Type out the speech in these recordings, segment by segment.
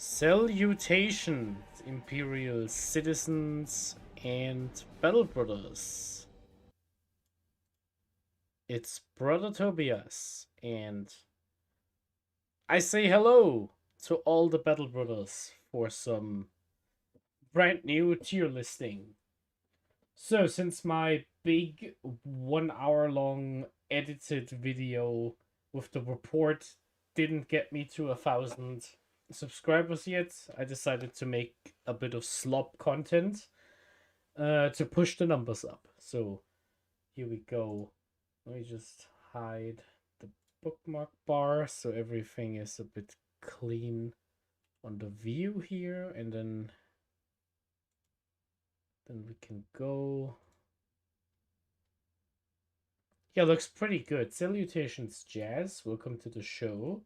Salutations, Imperial citizens and battle brothers. It's Brother Tobias, and I say hello to all the battle brothers for some brand new tier listing. So, since my big 1 hour long edited video with the report didn't get me to 1,000 subscribers yet, I decided to make a bit of slop content to push the numbers up. So here we go. Let me just hide the bookmark bar so everything is a bit clean on the view here, and then we can go. Yeah, looks pretty good. Salutations, Jazz. Welcome to the show.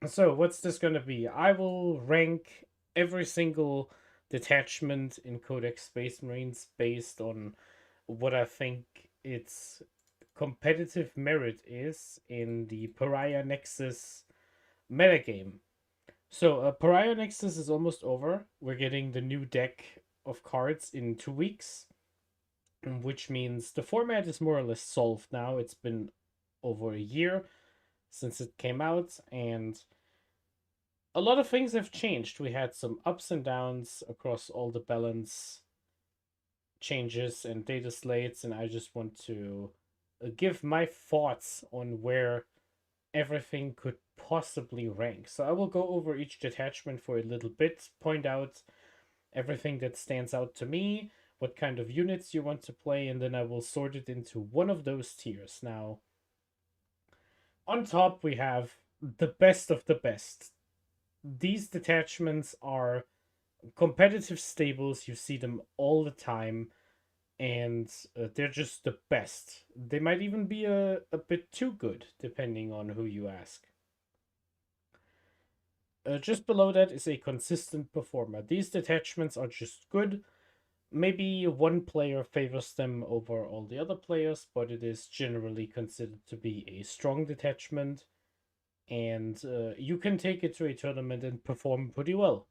So, what's this gonna be? I will rank every single detachment in Codex Space Marines based on what I think its competitive merit is in the Pariah Nexus metagame. So, Pariah Nexus is almost over. We're getting the new deck of cards in 2 weeks, which means the format is more or less solved now. It's been over a year since it came out, and a lot of things have changed. We had some ups and downs across all the balance changes and data slates, and I just want to give my thoughts on where everything could possibly rank. So I will go over each detachment for a little bit, point out everything that stands out to me, what kind of units you want to play, and then I will sort it into one of those tiers. Now, on top, we have the best of the best. These detachments are competitive stables. You see them all the time, and they're just the best. They might even be a bit too good, depending on who you ask. Just below that is a consistent performer. These detachments are just good. Maybe one player favors them over all the other players, but it is generally considered to be a strong detachment, and you can take it to a tournament and perform pretty well.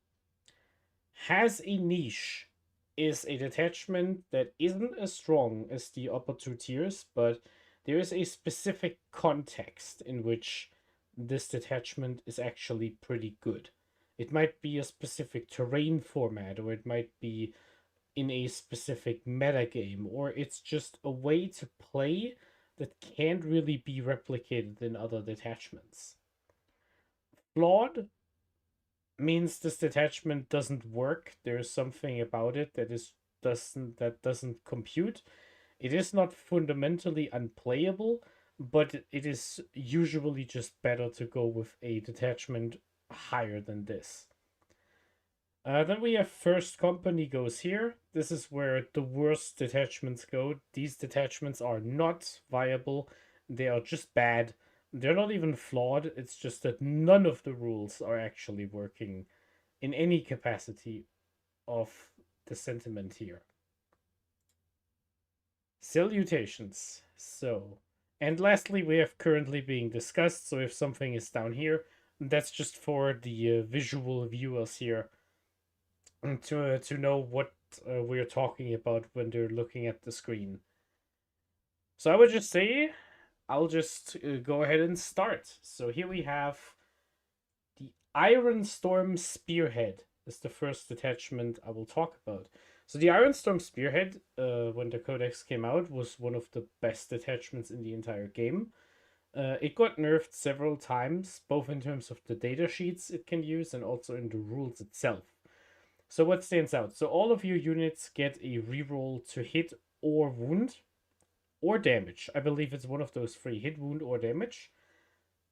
Has a niche is a detachment that isn't as strong as the upper two tiers, but there is a specific context in which this detachment is actually pretty good. It might be a specific terrain format, or it might be in a specific metagame, or it's just a way to play that can't really be replicated in other detachments. Flawed means this detachment doesn't work. There's something about it that doesn't compute. It is not fundamentally unplayable, but it is usually just better to go with a detachment higher than this. Then we have First Company goes here. This is where the worst detachments go. These detachments are not viable. They are just bad. They're not even flawed. It's just that none of the rules are actually working in any capacity of the sentiment here. Salutations. So, and lastly, we have currently being discussed. So if something is down here, that's just for the visual viewers here to know what we're talking about when they're looking at the screen. So I would just say, I'll just go ahead and start. So here we have the Iron Storm Spearhead. Is the first detachment I will talk about. So the Iron Storm Spearhead, when the Codex came out, was one of the best detachments in the entire game. It got nerfed several times, both in terms of the data sheets it can use and also in the rules itself. So what stands out? So all of your units get a reroll to hit or wound or damage. I believe it's one of those three: hit, wound, or damage.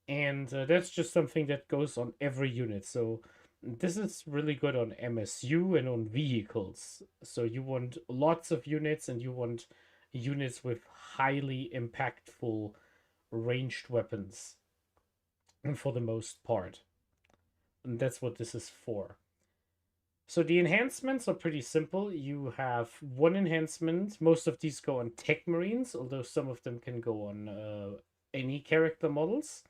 And that's just something that goes on every unit. So this is really good on MSU and on vehicles. So you want lots of units, and you want units with highly impactful ranged weapons for the most part. And that's what this is for. So the enhancements are pretty simple. You have one enhancement. Most of these go on Tech Marines, although some of them can go on any character models.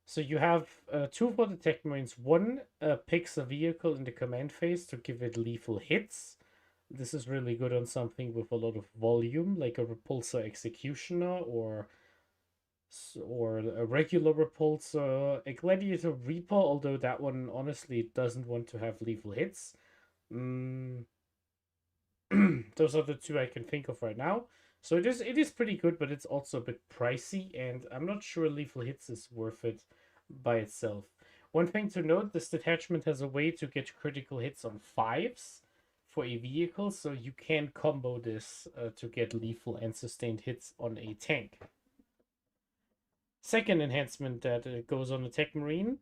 So you have two for the Tech Marines. One picks a vehicle in the command phase to give it lethal hits. This is really good on something with a lot of volume, like a repulsor executioner or a regular repulsor, a gladiator reaper. Although that one honestly doesn't want to have lethal hits. Mm, those are the two I can think of right now. So it is pretty good, but it's also a bit pricey, and I'm not sure lethal hits is worth it by itself. One thing to note: this detachment has a way to get critical hits on fives for a vehicle, so you can combo this to get lethal and sustained hits on a tank. Second enhancement that goes on the Tech Marine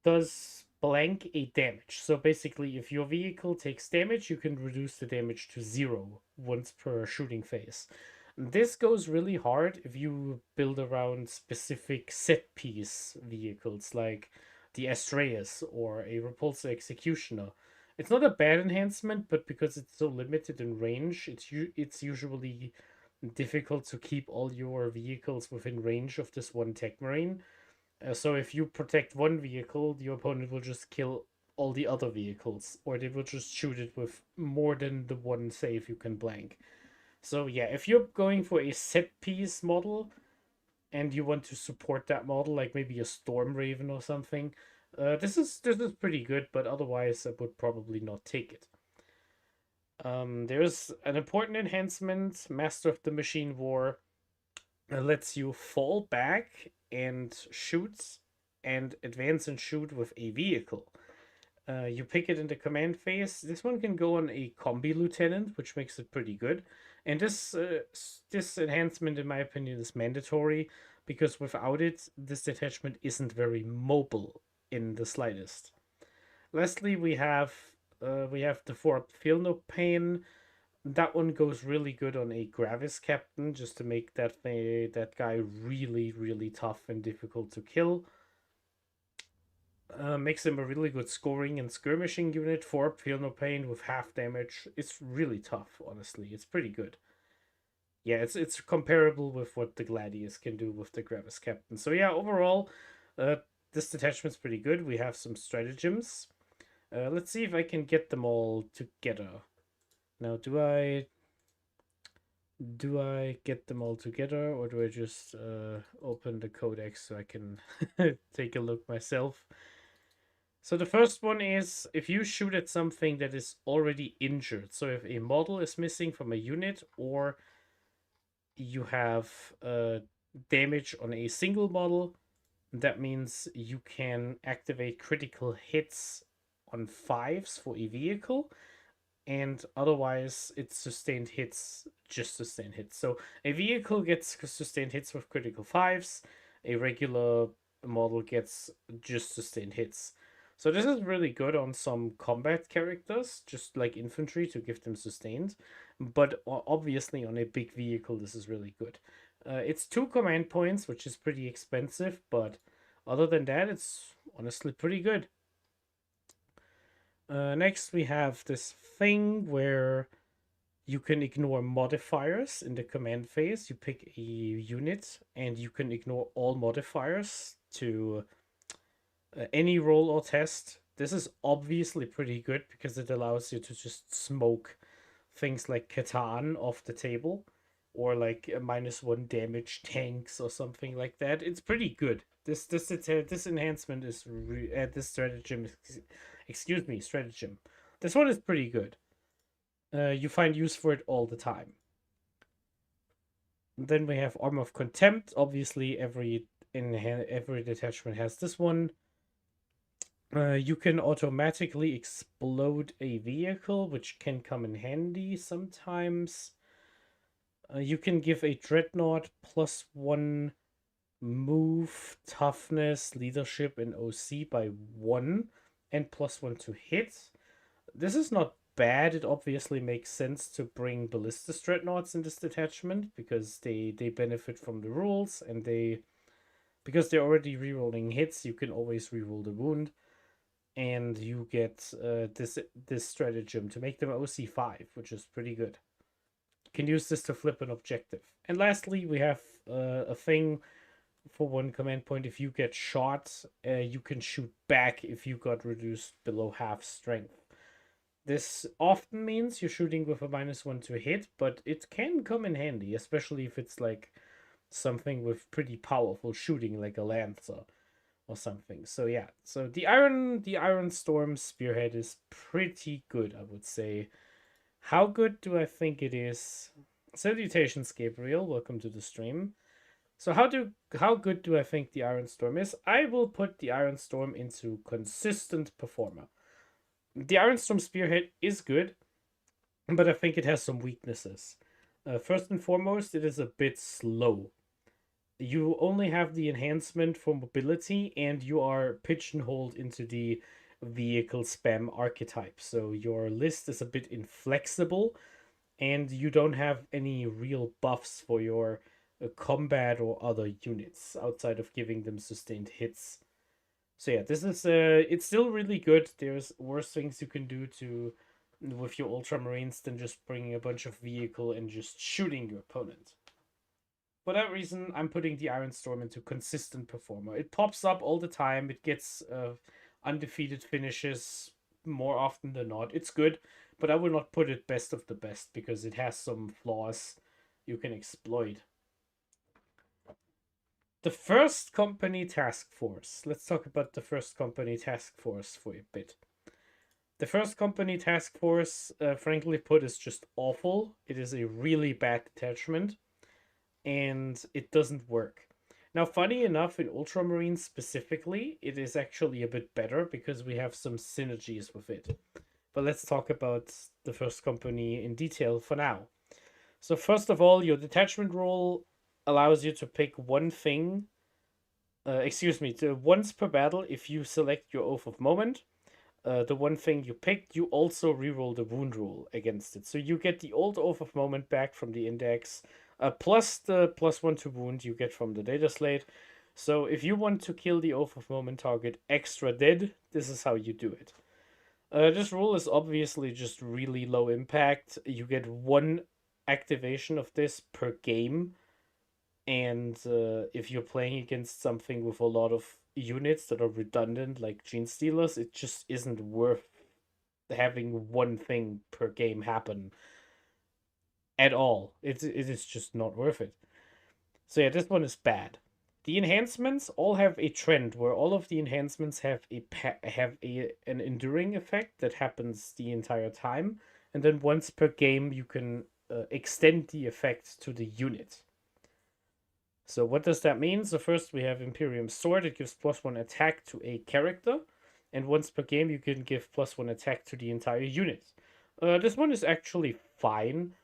does blank a damage. So basically, if your vehicle takes damage, you can reduce the damage to 0 once per shooting phase. This goes really hard if you build around specific set piece vehicles like the Astraeus or a Repulsor Executioner. It's not a bad enhancement, but because it's so limited in range, it's usually difficult to keep all your vehicles within range of this one Tech Marine. So if you protect one vehicle, your opponent will just kill all the other vehicles, or they will just shoot it with more than the one save you can blank. So yeah, if you're going for a set piece model and you want to support that model, like maybe a Storm Raven or something, this is pretty good. But otherwise, I would probably not take it. There's an important enhancement, Master of the Machine War, lets you fall back and shoot and advance and shoot with a vehicle. You pick it in the command phase. This one can go on a combi lieutenant, which makes it pretty good. And this enhancement, in my opinion, is mandatory because without it, this detachment isn't very mobile in the slightest. Lastly, we have the for Feel No Pain. That one goes really good on a Gravis captain, just to make that guy really, really tough and difficult to kill. Makes him a really good scoring and skirmishing unit for Feel No Pain with half damage. It's really tough, honestly. It's pretty good. Yeah, it's comparable with what the Gladius can do with the Gravis Captain. So yeah, overall, uh, this detachment's pretty good. We have some stratagems. Let's see if I can get them all together. Now, do I get them all together, or do I just open the codex so I can take a look myself? So the first one is if you shoot at something that is already injured. So if a model is missing from a unit, or you have damage on a single model, that means you can activate critical hits on fives for a vehicle, and otherwise it's sustained hits, just sustained hits. So a vehicle gets sustained hits with critical fives, a regular model gets just sustained hits. So this is really good on some combat characters, just like infantry, to give them sustained. But obviously on a big vehicle, this is really good. It's 2 command points, which is pretty expensive, but other than that, it's honestly pretty good. Next, we have this thing where you can ignore modifiers in the command phase. You pick a unit and you can ignore all modifiers to any roll or test. This is obviously pretty good because it allows you to just smoke things like Catan off the table, or like a -1 damage tanks or something like that. It's pretty good. This enhancement is this stratagem. Excuse me, stratagem. This one is pretty good. You find use for it all the time. And then we have Armor of Contempt. Obviously, every detachment has this one. You can automatically explode a vehicle, which can come in handy sometimes. You can give a Dreadnought +1 move, toughness, leadership, and OC by 1, and +1 to hit. This is not bad. It obviously makes sense to bring Ballistus Dreadnoughts in this detachment because they benefit from the rules, and because they're already rerolling hits, you can always reroll the wound, and you get this stratagem to make them OC5, which is pretty good. You can use this to flip an objective. And lastly, we have a thing for one command point. If you get shot, you can shoot back if you got reduced below half strength. This often means you're shooting with a -1 to hit, but it can come in handy, especially if it's like something with pretty powerful shooting, like a lancer or something. So yeah, so the Iron Storm Spearhead is pretty good, I would say. How good do I think it is? Salutations, Gabriel. Welcome to the stream. So how good do I think the Iron Storm is? I will put the Iron Storm into consistent performer. The Iron Storm Spearhead is good, but I think it has some weaknesses. First and foremost, it is a bit slow. You only have the enhancement for mobility, and you are pigeonholed into the vehicle spam archetype. So your list is a bit inflexible, and you don't have any real buffs for your combat or other units outside of giving them sustained hits. So yeah, this is it's still really good. There's worse things you can do to with your Ultramarines than just bringing a bunch of vehicle and just shooting your opponent. For that reason, I'm putting the Iron Storm into consistent performer. It pops up all the time. It gets undefeated finishes more often than not. It's good, but I will not put it best of the best because it has some flaws you can exploit. The first company task force. Let's talk about the first company task force for a bit. The first company task force, frankly put, is just awful. It is a really bad detachment, and it doesn't work. Now, funny enough, in Ultramarines specifically, it is actually a bit better because we have some synergies with it. But let's talk about the first company in detail for now. So first of all, your detachment role allows you to pick one thing. Once per battle, if you select your Oath of Moment, the one thing you picked, you also reroll the wound rule against it. So you get the old Oath of Moment back from the index, plus the +1 to wound you get from the Dataslate. So if you want to kill the Oath of Moment target extra dead, this is how you do it. This rule is obviously just really low impact. You get one activation of this per game, and if you're playing against something with a lot of units that are redundant, like Gene Stealers, it just isn't worth having one thing per game happen at all. It is just not worth it. So yeah, this one is bad. The enhancements all have a trend where all of the enhancements have an enduring effect that happens the entire time, and then once per game you can extend the effect to the unit. So what does that mean? So first we have Imperium Sword. It gives +1 attack to a character, and once per game you can give +1 attack to the entire unit. This one is actually fine.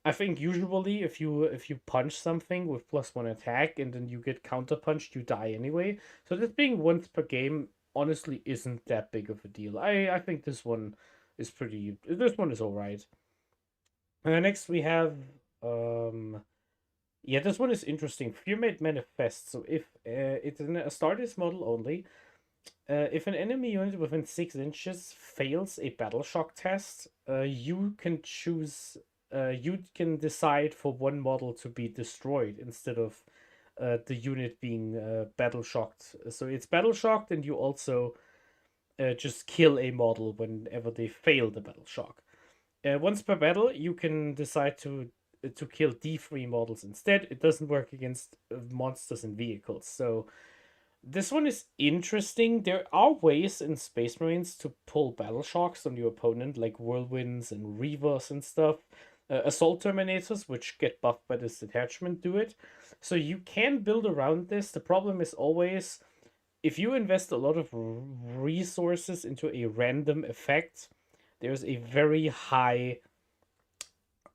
I think usually if you punch something with +1 attack and then you get counter punched, you die anyway. So this being once per game honestly isn't that big of a deal. I think this one is alright. Next we have yeah, this one is interesting. Fearmate Manifest. So if it's an Astartes model only, if an enemy unit within 6 inches fails a battle shock test, you can choose. You can decide for one model to be destroyed instead of the unit being battle shocked. So it's battle shocked, and you also just kill a model whenever they fail the battle shock. Once per battle, you can decide to kill D3 models instead. It doesn't work against monsters and vehicles. So this one is interesting. There are ways in Space Marines to pull battle shocks on your opponent, like whirlwinds and reavers and stuff. Assault Terminators, which get buffed by this detachment, do it. So you can build around this. The problem is always, if you invest a lot of resources into a random effect, there's a very high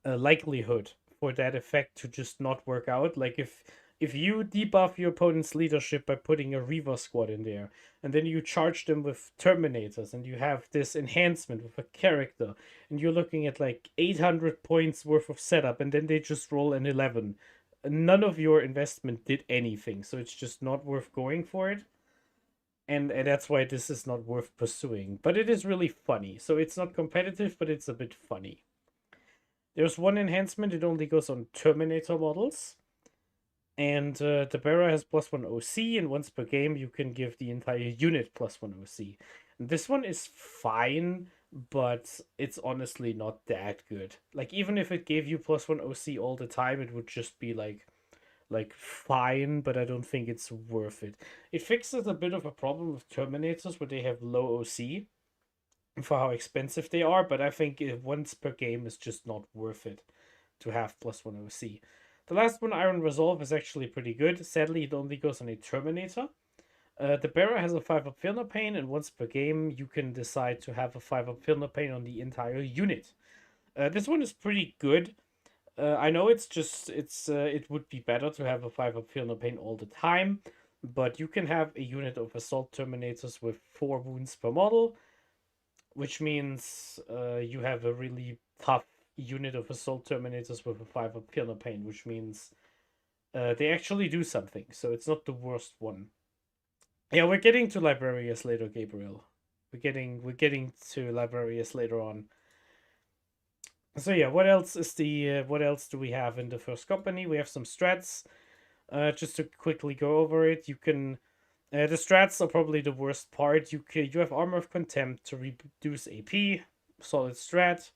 likelihood for that effect to just not work out. Like if you debuff your opponent's leadership by putting a Reaver squad in there, and then you charge them with Terminators, and you have this enhancement with a character, and you're looking at like 800 points worth of setup, and then they just roll an 11. None of your investment did anything, so it's just not worth going for it. And that's why this is not worth pursuing. But it is really funny. So it's not competitive, but it's a bit funny. There's one enhancement, it only goes on Terminator models. And the bearer has +1 OC, and once per game, you can give the entire unit +1 OC. And this one is fine, but it's honestly not that good. Like, even if it gave you +1 OC all the time, it would just be like fine, but I don't think it's worth it. It fixes a bit of a problem with Terminators where they have low OC for how expensive they are, but I think once per game is just not worth it to have +1 OC. The last one, Iron Resolve, is actually pretty good. Sadly, it only goes on a Terminator. The bearer has a 5-up Fear Pain, and once per game, you can decide to have a 5-up Fear Pain on the entire unit. This one is pretty good. I know it would be better to have a 5-up Fear Pain all the time, but you can have a unit of Assault Terminators with 4 wounds per model, which means you have a really tough unit of Assault Terminators with a 5-up Fear Pain, which means they actually do something, so it's not the worst one. Yeah, we're getting to Librarius later, Gabriel. We're getting to Librarius later on. So yeah, what else do we have in the first company? We have some strats. Just to quickly go over it, you can the strats are probably the worst part. You have Armor of Contempt to reduce AP, solid strat.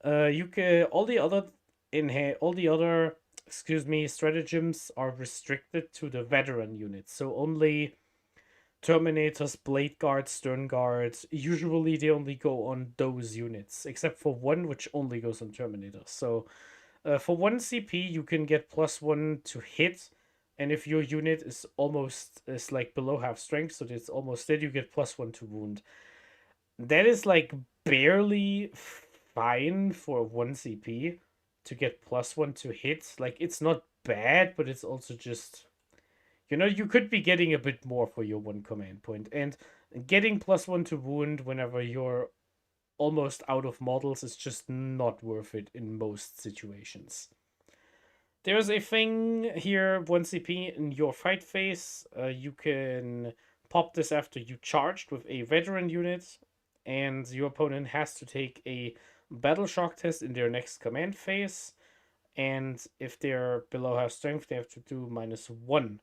You can all the other stratagems are restricted to the veteran units. So only Terminators, Blade Guards, Stern Guards, usually they only go on those units, except for one which only goes on Terminators. So for 1 CP, you can get +1 to hit, and if your unit is like below half strength, so it's almost dead, you get +1 to wound. That is like barely fine for 1 CP to get +1 to hit. Like, it's not bad, but it's also just, you could be getting a bit more for your 1 command point. And getting +1 to wound whenever you're almost out of models is just not worth it in most situations. There's a thing here, 1 CP in your fight phase. You can pop this after you charged with a veteran unit, and your opponent has to take a battle shock test in their next command phase. And if they're below half strength, they have to do -1.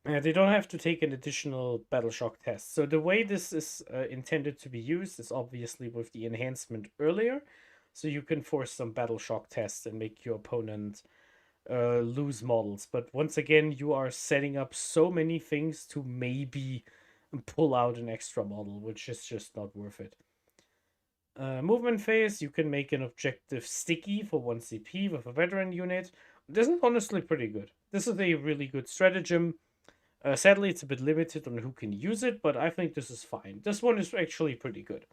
They don't have to take an additional battle shock test. So the way this is intended to be used is obviously with the enhancement earlier. So you can force some battle shock tests and make your opponent lose models. But once again, you are setting up so many things to maybe pull out an extra model, which is just not worth it. Movement phase, you can make an objective sticky for 1 CP with a veteran unit. This is honestly pretty good. This is a really good stratagem. Sadly, it's a bit limited on who can use it, but I think this is fine. This one is actually pretty good.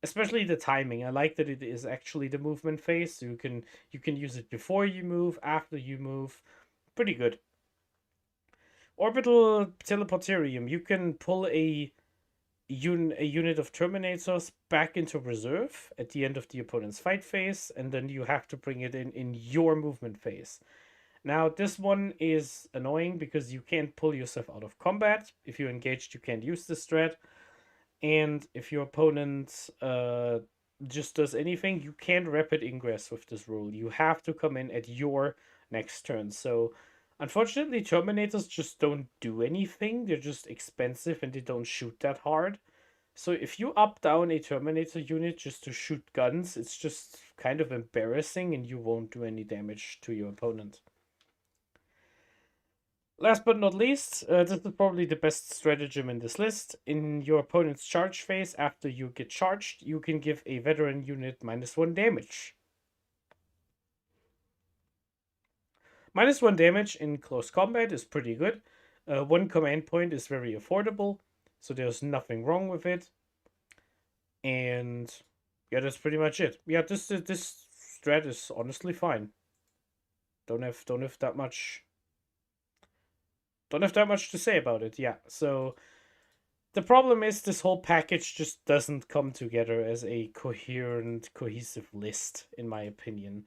Especially the timing. I like that it is actually the movement phase, so you can use it before you move, after you move. Pretty good. Orbital Teleporterium. You can pull a unit of Terminators back into reserve at the end of the opponent's fight phase, and then you have to bring it in your movement phase. Now, this one is annoying because you can't pull yourself out of combat. If you're engaged, you can't use this strat. And if your opponent just does anything, you can't rapid ingress with this rule. You have to come in at your next turn. So, unfortunately, Terminators just don't do anything. They're just expensive and they don't shoot that hard. So if you up down a Terminator unit just to shoot guns, it's just kind of embarrassing and you won't do any damage to your opponent. Last but not least, this is probably the best stratagem in this list. In your opponent's charge phase, after you get charged, you can give a veteran unit -1 damage. -1 damage in close combat is pretty good. 1 command point is very affordable, so there's nothing wrong with it. And yeah, that's pretty much it. Yeah, this strat is honestly fine. Don't have that much to say about it. Yeah, so the problem is this whole package just doesn't come together as a coherent, cohesive list, in my opinion.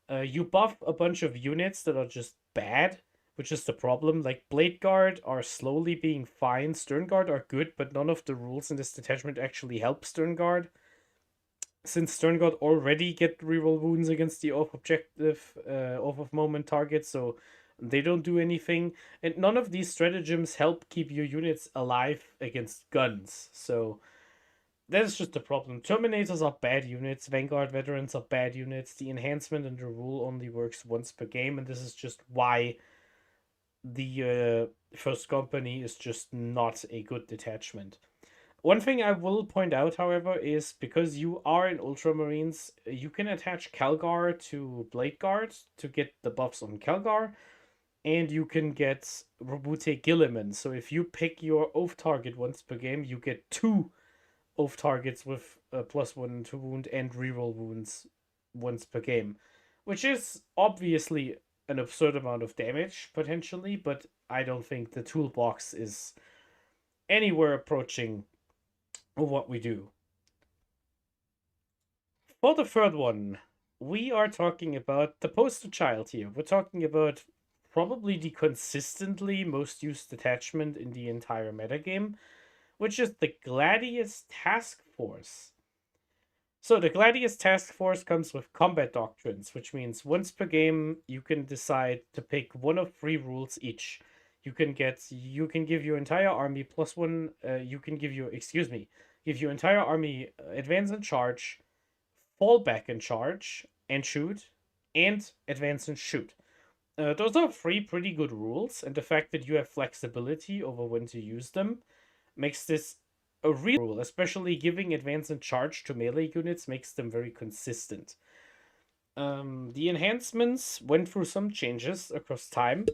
You buff a bunch of units that are just bad, which is the problem. Like, Blade Guard are slowly being fine, Stern Guard are good, but none of the rules in this detachment actually help Stern Guard. Since Stern Guard already get reroll wounds against the off objective, off of moment targets, so They don't do anything, and none of these stratagems help keep your units alive against guns. So that's just the problem. Terminators are bad units. Vanguard veterans are bad units. The enhancement and the rule only works once per game, and this is just why the first company is just not a good detachment. One thing I will point out, however, is because you are in Ultramarines, you can attach Calgar to Blade Guard to get the buffs on Calgar, and you can get Robute Gilliman. So if you pick your Oath target once per game, you get two Oath targets with +1 to wound and reroll wounds once per game, which is obviously an absurd amount of damage potentially, but I don't think the toolbox is anywhere approaching what we do. For the third one, we are talking about the poster child here. We're talking about probably the consistently most used detachment in the entire metagame, which is the Gladius Task Force. So the Gladius Task Force comes with combat doctrines, which means once per game you can decide to pick one of three rules each. You can give your entire army +1. You can give your entire army advance and charge, fall back and charge and shoot, and advance and shoot. Those are three pretty good rules, and the fact that you have flexibility over when to use them makes this a real rule, especially giving advance and charge to melee units makes them very consistent. The enhancements went through some changes across time.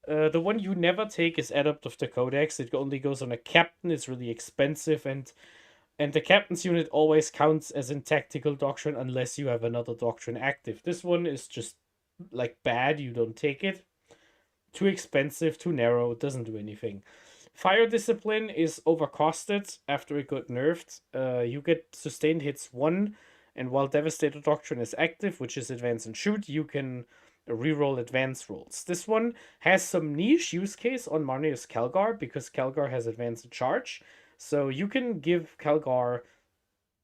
The one you never take is Adept of the Codex. It only goes on a captain. It's really expensive, and the captain's unit always counts as in tactical doctrine unless you have another doctrine active. This one is just like bad. You don't take it. Too expensive, too narrow. It doesn't do anything. Fire Discipline is overcosted after it got nerfed. You get sustained hits 1, and while Devastator Doctrine is active, which is advance and shoot, you can reroll advance rolls. This one has some niche use case on Marneus Calgar because Calgar has advance and charge. So you can give Calgar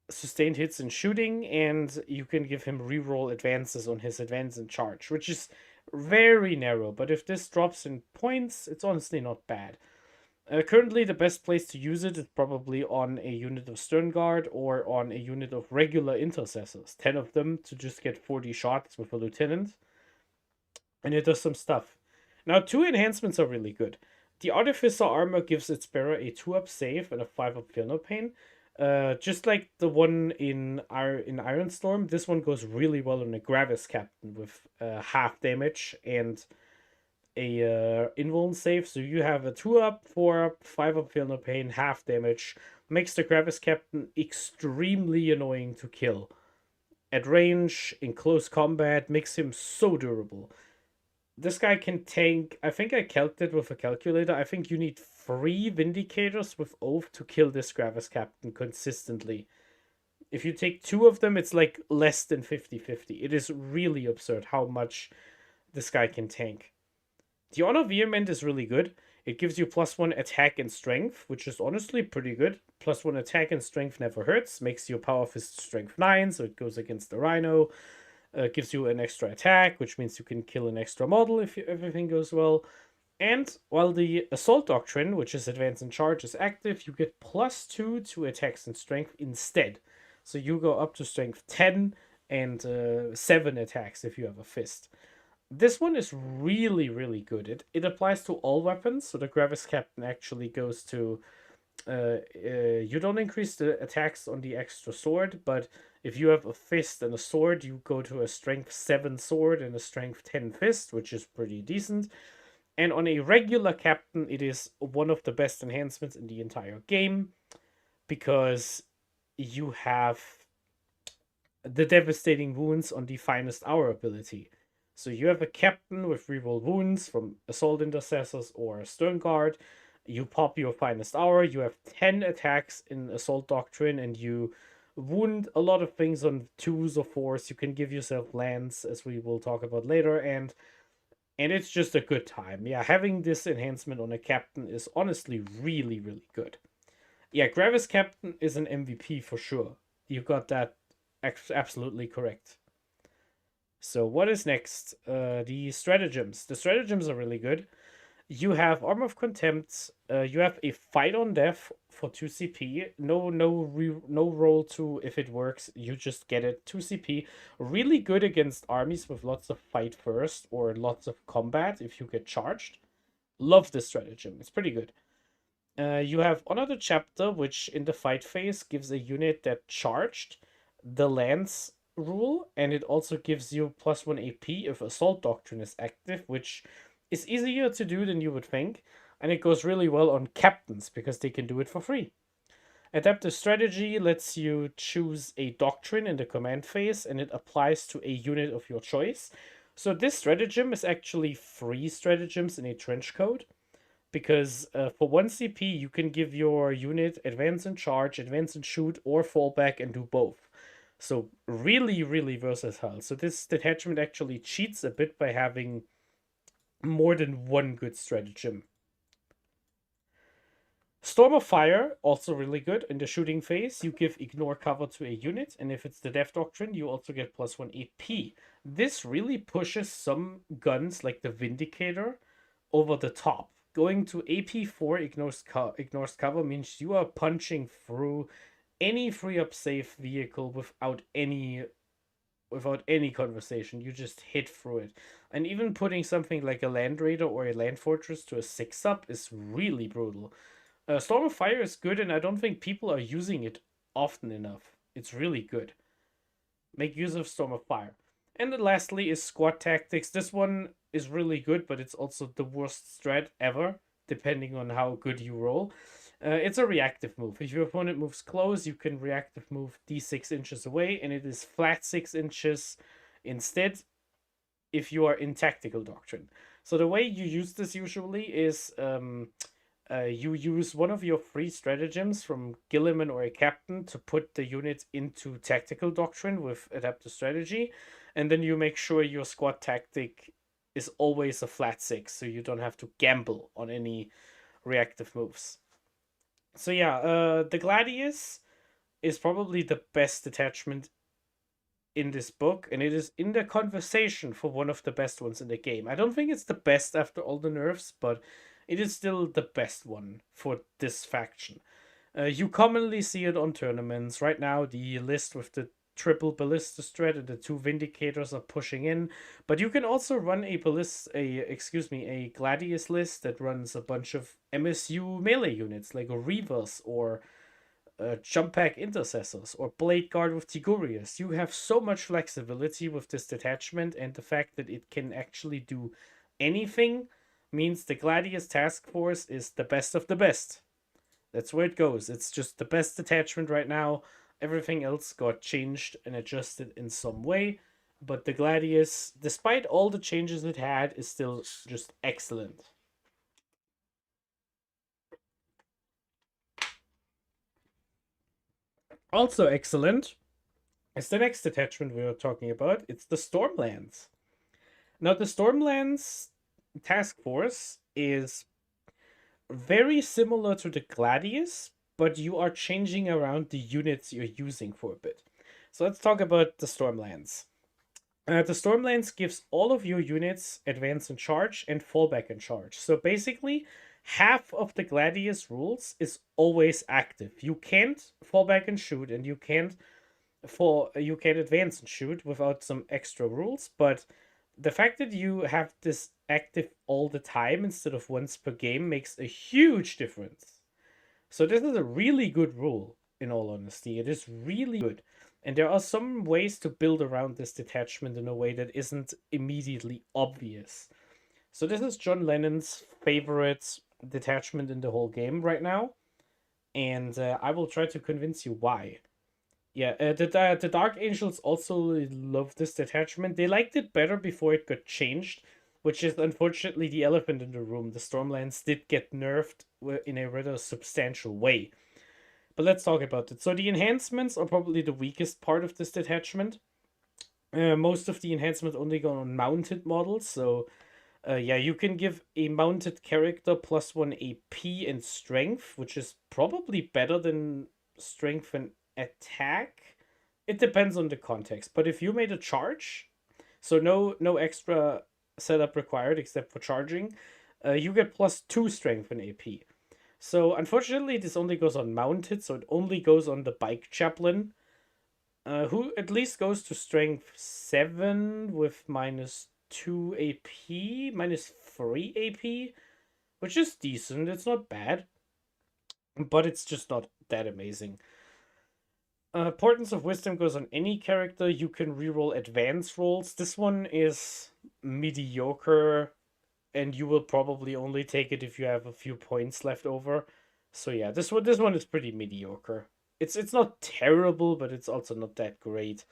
sustained hits in shooting, and you can give him reroll advances on his advance and charge, which is very narrow. But if this drops in points, it's honestly not bad. Currently, the best place to use it is probably on a unit of Stern Guard or on a unit of regular intercessors. 10 of them to just get 40 shots with a lieutenant. And it does some stuff. Now, 2 enhancements are really good. The Artificer armor gives its bearer a 2-up save and a 5-up feel no pain. Just like the one in Ironstorm, this one goes really well on a Gravis Captain with half damage and a invuln save. So you have a 2-up, 4-up, 5-up feel no pain, half damage. Makes the Gravis Captain extremely annoying to kill. At range, in close combat, makes him so durable. This guy can tank. I think I calced it with a calculator. I think you need 3 Vindicators with Oath to kill this Gravis Captain consistently. If you take 2 of them, it's like less than 50-50. It is really absurd how much this guy can tank. The Honor Vehement is really good. It gives you +1 attack and strength, which is honestly pretty good. +1 attack and strength never hurts. Makes your Power Fist strength 9, so it goes against the Rhino. Gives you an extra attack, which means you can kill an extra model if everything goes well. And while the Assault Doctrine, which is advance and charge, is active, you get +2 to attacks and strength instead. So you go up to strength 10 and 7 attacks if you have a fist. This one is really, really good. It applies to all weapons, so the Gravis Captain actually goes to... you don't increase the attacks on the extra sword, but if you have a fist and a sword, you go to a strength 7 sword and a strength 10 fist, which is pretty decent. And on a regular captain, it is one of the best enhancements in the entire game, because you have the devastating wounds on the finest hour ability. So you have a captain with reroll wounds from Assault Intercessors or Stern Guard. You pop your finest hour. You have 10 attacks in Assault Doctrine, and you wound a lot of things on 2s or 4s. You can give yourself lands, as we will talk about later, and it's just a good time. Yeah, having this enhancement on a captain is honestly really, really good. Yeah, Gravis Captain is an MVP for sure. You got that absolutely correct. So what is next? The stratagems. The stratagems are really good. You have Armor of Contempt. You have a Fight on Death for 2 CP. No roll to if it works. You just get it 2 CP. Really good against armies with lots of fight first or lots of combat if you get charged. Love this stratagem. It's pretty good. You have another chapter which in the fight phase gives a unit that charged the lance rule, and it also gives you +1 AP if Assault Doctrine is active, which is easier to do than you would think, and it goes really well on captains because they can do it for free. Adaptive Strategy lets you choose a doctrine in the command phase, and it applies to a unit of your choice. So this stratagem is actually 3 stratagems in a trench coat because for 1 CP you can give your unit advance and charge, advance and shoot, or fall back and do both. So really, really versatile. So this detachment actually cheats a bit by having more than one good stratagem. Storm of Fire, also really good. In the shooting phase, you give ignore cover to a unit, and if it's the Death Doctrine, you also get +1 AP. This really pushes some guns like the Vindicator over the top. Going to AP4 ignores cover means you are punching through any free up safe vehicle without any conversation. You just hit through it. And even putting something like a Land Raider or a Land Fortress to a 6-up is really brutal. Storm of Fire is good, and I don't think people are using it often enough. It's really good. Make use of Storm of Fire. And then lastly is Squad Tactics. This one is really good, but it's also the worst strat ever, depending on how good you roll. It's a reactive move. If your opponent moves close, you can reactive move d6 inches away, and it is flat 6 inches instead if you are in Tactical Doctrine. So the way you use this usually is you use one of your 3 stratagems from Gilliman or a captain to put the unit into Tactical Doctrine with Adaptive Strategy, and then you make sure your squad tactic is always a flat 6, so you don't have to gamble on any reactive moves. So yeah, the Gladius is probably the best detachment in this book, and it is in the conversation for one of the best ones in the game. I don't think it's the best after all the nerfs, but it is still the best one for this faction. You commonly see it on tournaments. Right now, the list with the triple ballista strat and the 2 vindicators are pushing in, but you can also run a gladius list that runs a bunch of MSU melee units like Reavers or jump pack intercessors or blade guard with Tigurius. You have so much flexibility with this detachment, and the fact that it can actually do anything means the Gladius task force is the best of the best. That's where it goes. It's just the best detachment right now. Everything else got changed and adjusted in some way, but the Gladius, despite all the changes it had, is still just excellent. Also excellent is the next detachment we are talking about. It's the Stormlands. Now, the Stormlands task force is very similar to the Gladius, but you are changing around the units you're using for a bit. So let's talk about the Stormlands. The Stormlands gives all of your units advance and charge and fallback and charge. So basically, half of the Gladius rules is always active. You can't fall back and shoot, and you can't advance and shoot without some extra rules, but the fact that you have this active all the time instead of once per game makes a huge difference. So this is a really good rule, in all honesty. It is really good. And there are some ways to build around this detachment in a way that isn't immediately obvious. So this is John Lennon's favorite detachment in the whole game right now. And I will try to convince you why. Yeah, the Dark Angels also love this detachment. They liked it better before it got changed, which is unfortunately the elephant in the room. The Stormlands did get nerfed in a rather substantial way. But let's talk about it. So the enhancements are probably the weakest part of this detachment. Most of the enhancements only go on mounted models, so yeah, you can give a mounted character +1 AP and strength, which is probably better than strength and attack. It depends on the context, but if you made a charge, So no extra setup required except for charging. You get +2 strength in AP. So unfortunately, this only goes on mounted, so it only goes on the bike chaplain, who at least goes to strength 7 with -2 AP, -3 AP, which is decent. It's not bad, but it's just not that amazing. Importance of Wisdom goes on any character. You can reroll advanced rolls. This one is mediocre, and you will probably only take it if you have a few points left over. So yeah, this one is pretty mediocre. It's not terrible, but it's also not that great.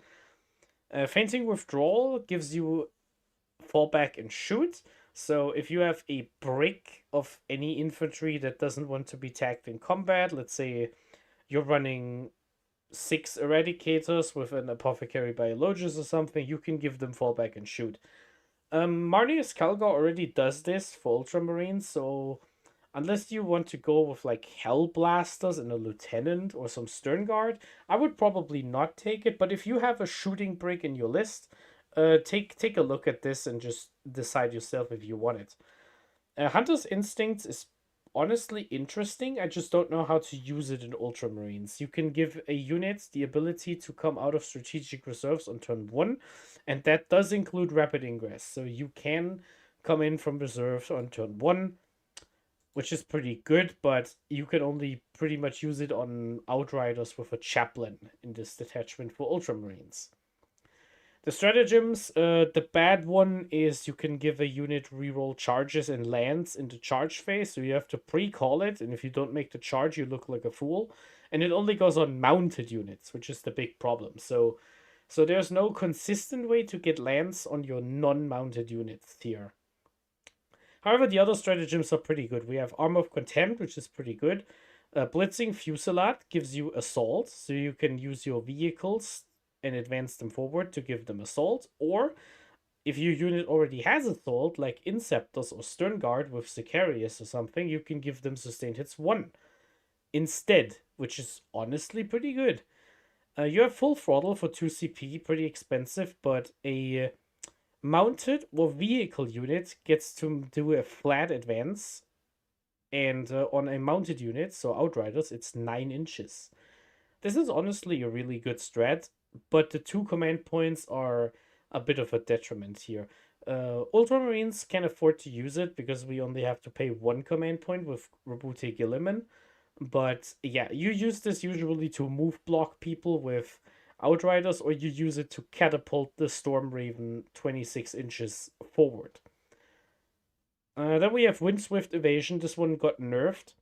Fainting Withdrawal gives you fall back and shoot. So if you have a brick of any infantry that doesn't want to be tagged in combat, let's say you're running 6 eradicators with an apothecary biologist or something, you can give them fallback and shoot. Marnius Calgar already does this for Ultramarines, so unless you want to go with like Hell Blasters and a Lieutenant or some Stern Guard, I would probably not take it. But if you have a shooting brick in your list, take a look at this and just decide yourself if you want it. Hunter's Instincts is honestly interesting. I just don't know how to use it in Ultramarines. You can give a unit the ability to come out of strategic reserves on turn 1, and that does include rapid ingress. So you can come in from reserves on turn 1, which is pretty good, but you can only pretty much use it on Outriders with a chaplain in this detachment for Ultramarines. The stratagems, the bad one is you can give a unit reroll charges and lands in the charge phase, so you have to pre-call it, and if you don't make the charge, you look like a fool. And it only goes on mounted units, which is the big problem. So there's no consistent way to get lands on your non-mounted units here. However, the other stratagems are pretty good. We have Armor of Contempt, which is pretty good. Blitzing Fusillade gives you assault, so you can use your vehicles and advance them forward to give them assault. Or if your unit already has assault, like Inceptors or Stern Guard with Sicarius or something, you can give them sustained hits 1 instead, which is honestly pretty good. You have full throttle for 2 CP, pretty expensive, but a mounted or vehicle unit gets to do a flat advance, and on a mounted unit, so Outriders, it's 9 inches. This is honestly a really good strat, but the 2 command points are a bit of a detriment here. Ultramarines can afford to use it because we only have to pay 1 command point with Rabute Gilliman. But yeah, you use this usually to move block people with Outriders, or you use it to catapult the Storm Raven 26 inches forward. Then we have Windswift Evasion. This one got nerfed.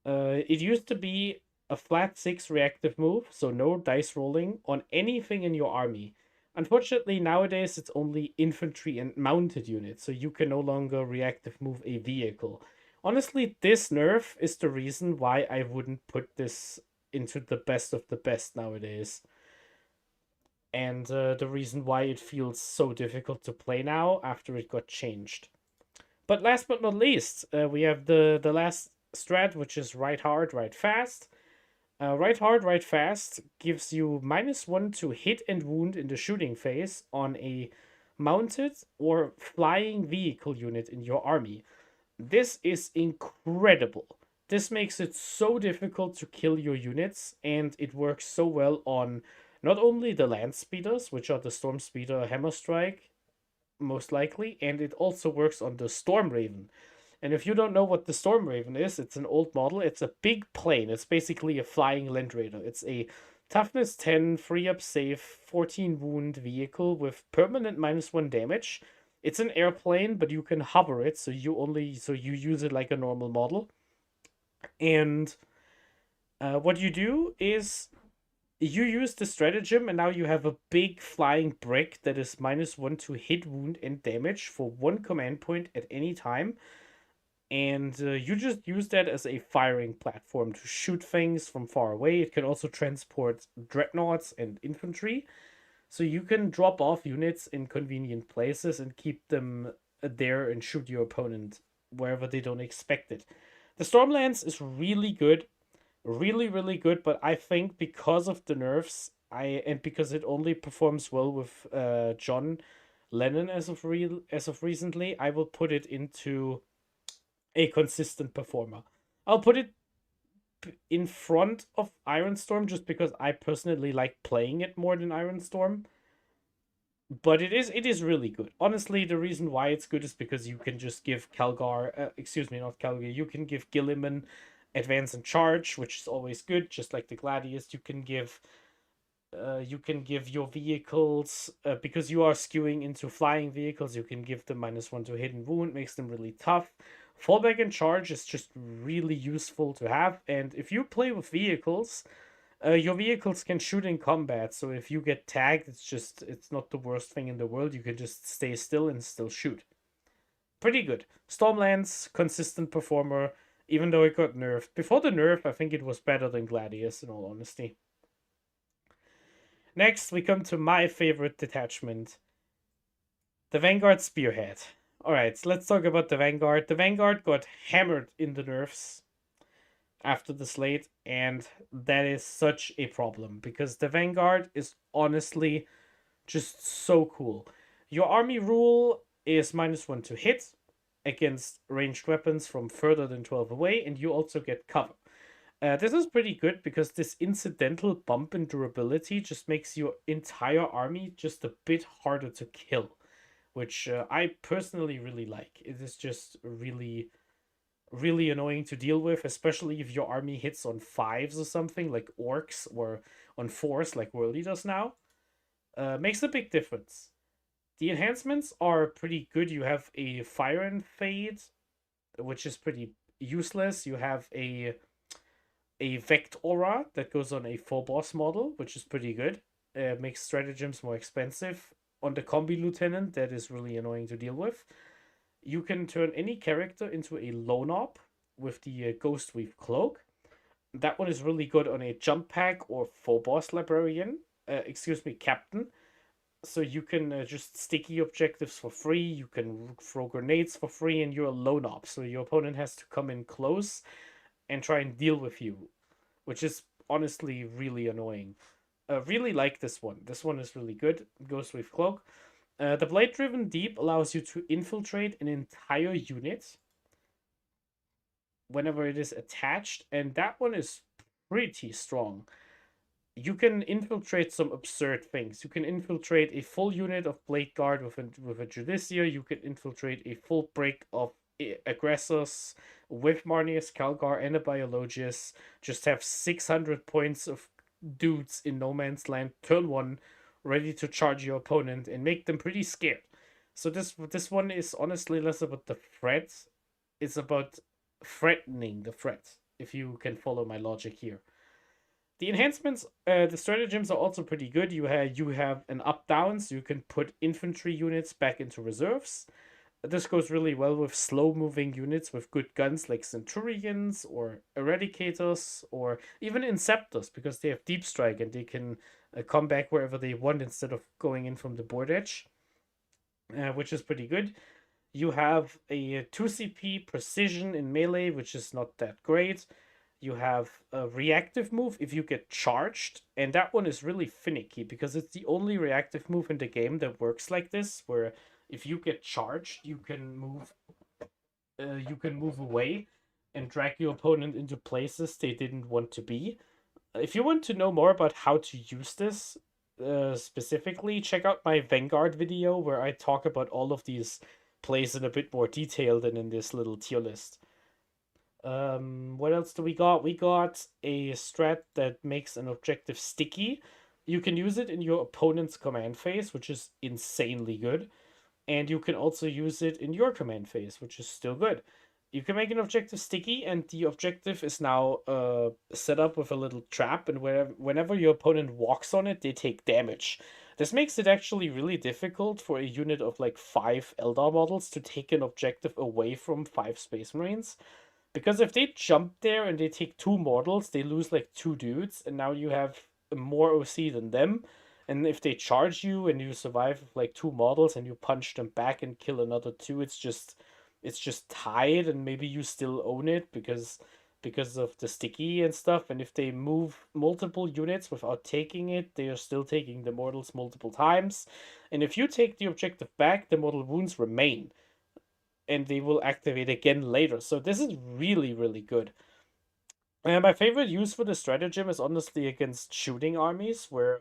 It used to be a flat 6 reactive move, so no dice rolling on anything in your army. Unfortunately, nowadays it's only infantry and mounted units, so you can no longer reactive move a vehicle. Honestly, this nerf is the reason why I wouldn't put this into the best of the best nowadays. And the reason why it feels so difficult to play now after it got changed. But last but not least, we have the last strat, which is Ride Hard, Ride Fast. Ride Hard, Ride Fast gives you -1 to hit and wound in the shooting phase on a mounted or flying vehicle unit in your army. This is incredible. This makes it so difficult to kill your units, and it works so well on not only the land speeders, which are the Storm Speeder Hammer Strike, most likely, and it also works on the Storm Raven. And if you don't know what the Storm Raven is, it's an old model. It's a big plane. It's basically a flying Land Raider. It's a toughness 10, free up save, 14 wound vehicle with permanent -1 damage. It's an airplane, but you can hover it, so you use it like a normal model. And what you do is you use the stratagem, and now you have a big flying brick that is -1 to hit, wound, and damage for 1 command point at any time. And you just use that as a firing platform to shoot things from far away. It can also transport dreadnoughts and infantry. So you can drop off units in convenient places and keep them there and shoot your opponent wherever they don't expect it. The Stormlance is really good. Really, really good, but I think because of the nerfs, and because it only performs well with John, Lenin as of recently, I will put it into a consistent performer. I'll put it in front of Ironstorm just because I personally like playing it more than Ironstorm. But it is really good. Honestly, the reason why it's good is because you can just give excuse me, not Calgar, you can give Gilliman advance and charge, which is always good, just like the Gladius. You can give your vehicles, because you are skewing into flying vehicles, you can give them -1 to hit and wound, makes them really tough. Fallback and charge is just really useful to have, and if you play with vehicles, your vehicles can shoot in combat, so if you get tagged, it's not the worst thing in the world. You can just stay still and still shoot. Pretty good. Stormlands, consistent performer, even though it got nerfed. Before the nerf, I think it was better than Gladius, in all honesty. Next, we come to my favorite detachment, the Vanguard Spearhead. Alright, so let's talk about the Vanguard. The Vanguard got hammered in the nerfs after the slate, and that is such a problem because the Vanguard is honestly just so cool. Your army rule is -1 to hit against ranged weapons from further than 12 away, and you also get cover. This is pretty good because this incidental bump in durability just makes your entire army just a bit harder to kill, which I personally really like. It is just really, really annoying to deal with, especially if your army hits on 5s or something, like orcs, or on 4s, like Worldy does now. Makes a big difference. The enhancements are pretty good. You have a Fire and Fade, which is pretty useless. You have a Vect Aura that goes on a 4-boss model, which is pretty good. Makes stratagems more expensive. On the Combi Lieutenant, that is really annoying to deal with. You can turn any character into a Lone Op with the Ghost Weave Cloak. That one is really good on a Jump Pack or 4-boss Librarian. Captain. So you can just sticky objectives for free. You can throw grenades for free, and you're a Lone Op. So your opponent has to come in close and try and deal with you, which is honestly really annoying. Really like this one. This one is really good. Ghost Wave Cloak. The Blade Driven Deep allows you to infiltrate an entire unit whenever it is attached, and that one is pretty strong. You can infiltrate some absurd things. You can infiltrate a full unit of Blade Guard with a Judicia. You can infiltrate a full break of aggressors with Marneus, Calgar, and a Biologius. Just have 600 points of dudes in no man's land, turn 1, ready to charge your opponent and make them pretty scared. So this one is honestly less about the threat. It's about threatening the threat, if you can follow my logic here. The enhancements, the stratagems are also pretty good. You have an up-down, so you can put infantry units back into reserves. This goes really well with slow-moving units with good guns like Centurions or Eradicators or even Inceptors, because they have Deep Strike and they can come back wherever they want instead of going in from the board edge, which is pretty good. You have a 2 CP Precision in melee, which is not that great. You have a reactive move if you get charged, and that one is really finicky because it's the only reactive move in the game that works like this, where if you get charged, you can move away and drag your opponent into places they didn't want to be. If you want to know more about how to use this specifically, check out my Vanguard video where I talk about all of these plays in a bit more detail than in this little tier list. What else do we got? We got a strat that makes an objective sticky. You can use it in your opponent's command phase, which is insanely good. And you can also use it in your command phase, which is still good. You can make an objective sticky, and the objective is now set up with a little trap, and whenever your opponent walks on it, they take damage. This makes it actually really difficult for a unit of like 5 Eldar models to take an objective away from 5 Space Marines. Because if they jump there and they take 2 mortals, they lose like 2 dudes, and now you have more OC than them. And if they charge you and you survive with like 2 models and you punch them back and kill another 2, it's just tied, and maybe you still own it because because of the sticky and stuff. And if they move multiple units without taking it, they are still taking the mortals multiple times. And if you take the objective back, the mortal wounds remain, and they will activate again later. So this is really, really good. And my favorite use for the stratagem is honestly against shooting armies, where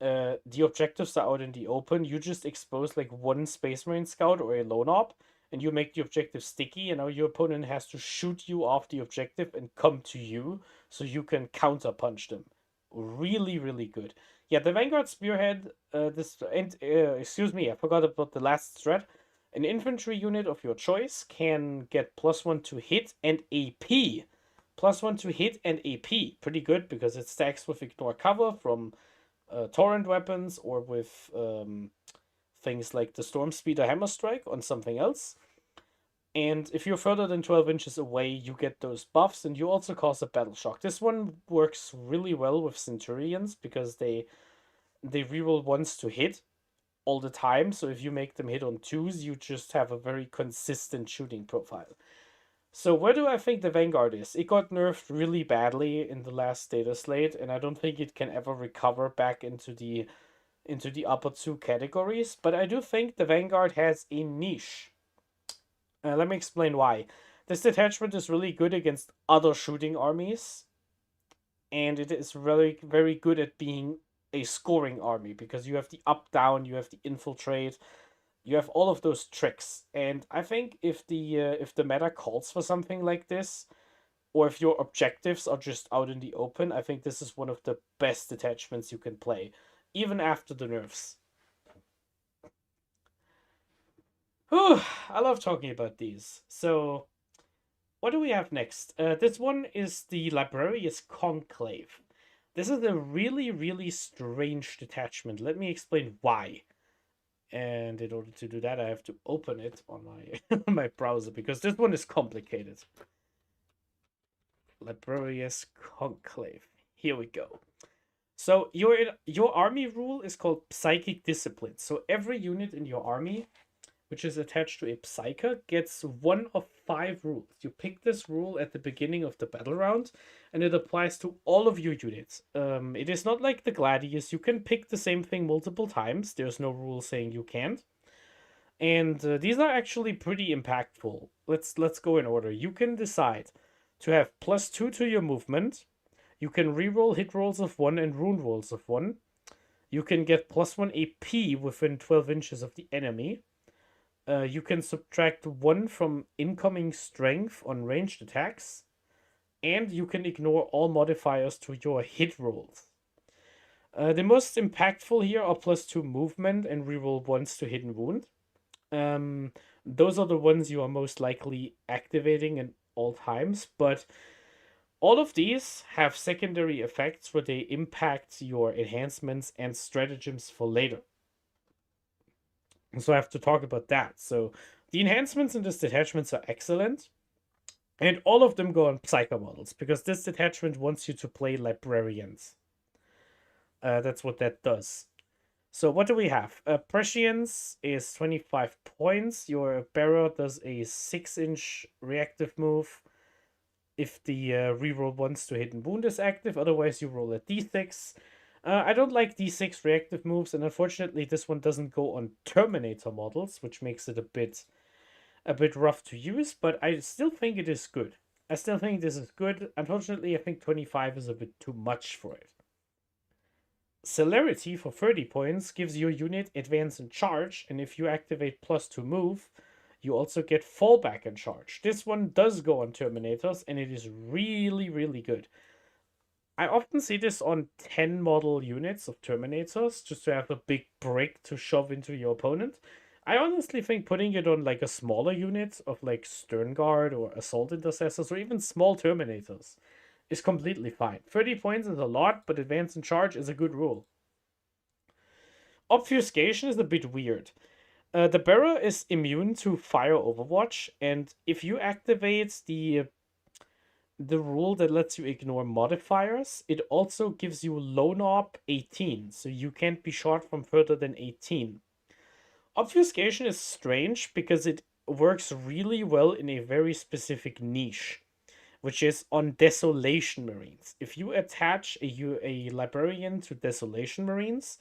the objectives are out in the open. You just expose like one Space Marine scout or a lone op, and you make the objective sticky, and now your opponent has to shoot you off the objective and come to you, so you can counter punch them. Really, really good. Yeah, the Vanguard Spearhead. Excuse me, I forgot about the last strat. An infantry unit of your choice can get +1 to hit and AP. +1 to hit and AP. Pretty good because it stacks with ignore cover from torrent weapons, or with things like the Storm Speed or Hammer Strike on something else. And if you're further than 12 inches away, you get those buffs, and you also cause a battle shock. This one works really well with Centurions because they reroll ones to hit all the time. So if you make them hit on 2s, you just have a very consistent shooting profile. So where do I think the Vanguard is? It got nerfed really badly in the last Dataslate, and I don't think it can ever recover back into the upper 2 categories. But I do think the Vanguard has a niche. Let me explain why. This detachment is really good against other shooting armies, and it is very, very good at being a scoring army because you have the up down, you have the infiltrate, you have all of those tricks. And I think if the meta calls for something like this, or if your objectives are just out in the open, I think this is one of the best detachments you can play, even after the nerfs. Whew, I love talking about these. So, what do we have next? This one is the Librarius Conclave. This is a really, really strange detachment. Let me explain why. And in order to do that, I have to open it on my my browser because this one is complicated. Librarius Conclave. Here we go. So your army rule is called Psychic Discipline. So every unit in your army, which is attached to a Psyker, gets one of 5 rules. You pick this rule at the beginning of the battle round, and it applies to all of your units. It is not like the Gladius. You can pick the same thing multiple times. There's no rule saying you can't. And these are actually pretty impactful. Let's go in order. You can decide to have +2 to your movement. You can reroll hit rolls of 1 and rune rolls of 1. You can get +1 AP within 12 inches of the enemy. You can subtract 1 from incoming strength on ranged attacks, and you can ignore all modifiers to your hit rolls. The most impactful here are +2 movement and reroll ones to hit and wound. Those are the ones you are most likely activating at all times, but all of these have secondary effects where they impact your enhancements and stratagems for later. So I have to talk about that. So the enhancements in this detachment are excellent, and all of them go on Psycho models because this detachment wants you to play Librarians. That's what that does. So what do we have? Prescience is 25 points. Your Bearer does a 6-inch reactive move if the reroll ones to hit and wound is active. Otherwise, you roll a d6. I don't like d6 reactive moves, and unfortunately, this one doesn't go on Terminator models, which makes it a bit rough to use. But I still think it is good. I still think this is good. Unfortunately, I think 25 is a bit too much for it. Celerity for 30 points gives your unit advance and charge, and if you activate +2 move, you also get fallback and charge. This one does go on Terminators, and it is really, really good. I often see this on 10 model units of Terminators, just to have a big brick to shove into your opponent. I honestly think putting it on like a smaller unit of like Stern Guard or Assault Intercessors or even small Terminators is completely fine. 30 points is a lot, but advance and charge is a good rule. Obfuscation is a bit weird. The Bearer is immune to Fire Overwatch, and if you activate the rule that lets you ignore modifiers, it also gives you Lone Op 18, so you can't be shot from further than 18. Obfuscation is strange because it works really well in a very specific niche. which is on Desolation Marines. If you attach a Librarian to Desolation Marines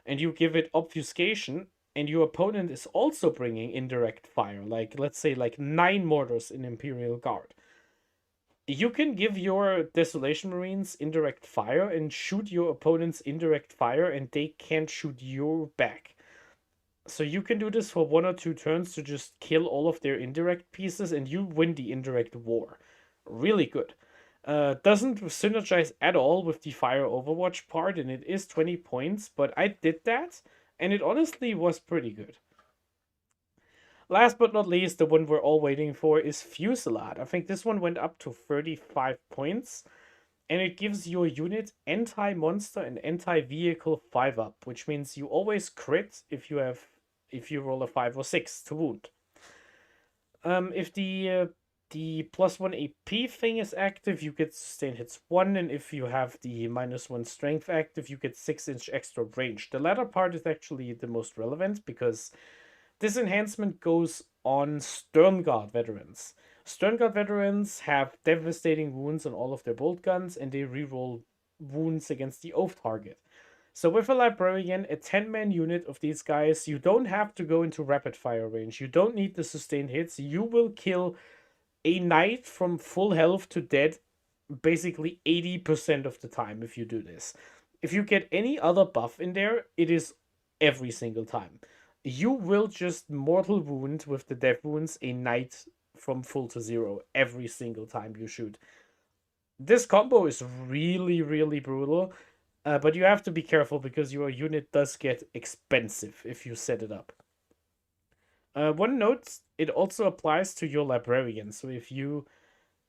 and you give it Obfuscation, and your opponent is also bringing indirect fire, like let's say like 9 mortars in Imperial Guard, you can give your Desolation Marines indirect fire and shoot your opponent's indirect fire, and they can't shoot you back. So you can do this for 1 or 2 turns to just kill all of their indirect pieces, and you win the indirect war. Really good. Doesn't synergize at all with the Fire Overwatch part, and it is 20 points, but I did that, and it honestly was pretty good. Last but not least, the one we're all waiting for is Fusillade. I think this one went up to 35 points, and it gives your unit anti-monster and anti-vehicle 5-up, which means you always crit if you roll a 5 or 6 to wound. If the +1 AP thing is active, you get sustain hits 1, and if you have the -1 strength active, you get 6-inch extra range. The latter part is actually the most relevant because this enhancement goes on Sternguard veterans. Sternguard veterans have devastating wounds on all of their bolt guns, and they reroll wounds against the Oath target. So with a Librarian, a 10-man unit of these guys, you don't have to go into rapid fire range. You don't need the sustained hits. You will kill a knight from full health to dead basically 80% of the time if you do this. If you get any other buff in there, it is every single time. You will just mortal wound with the death wounds a knight from full to 0 every single time you shoot. This combo is really, really brutal, but you have to be careful because your unit does get expensive if you set it up. One note, it also applies to your Librarian. So if you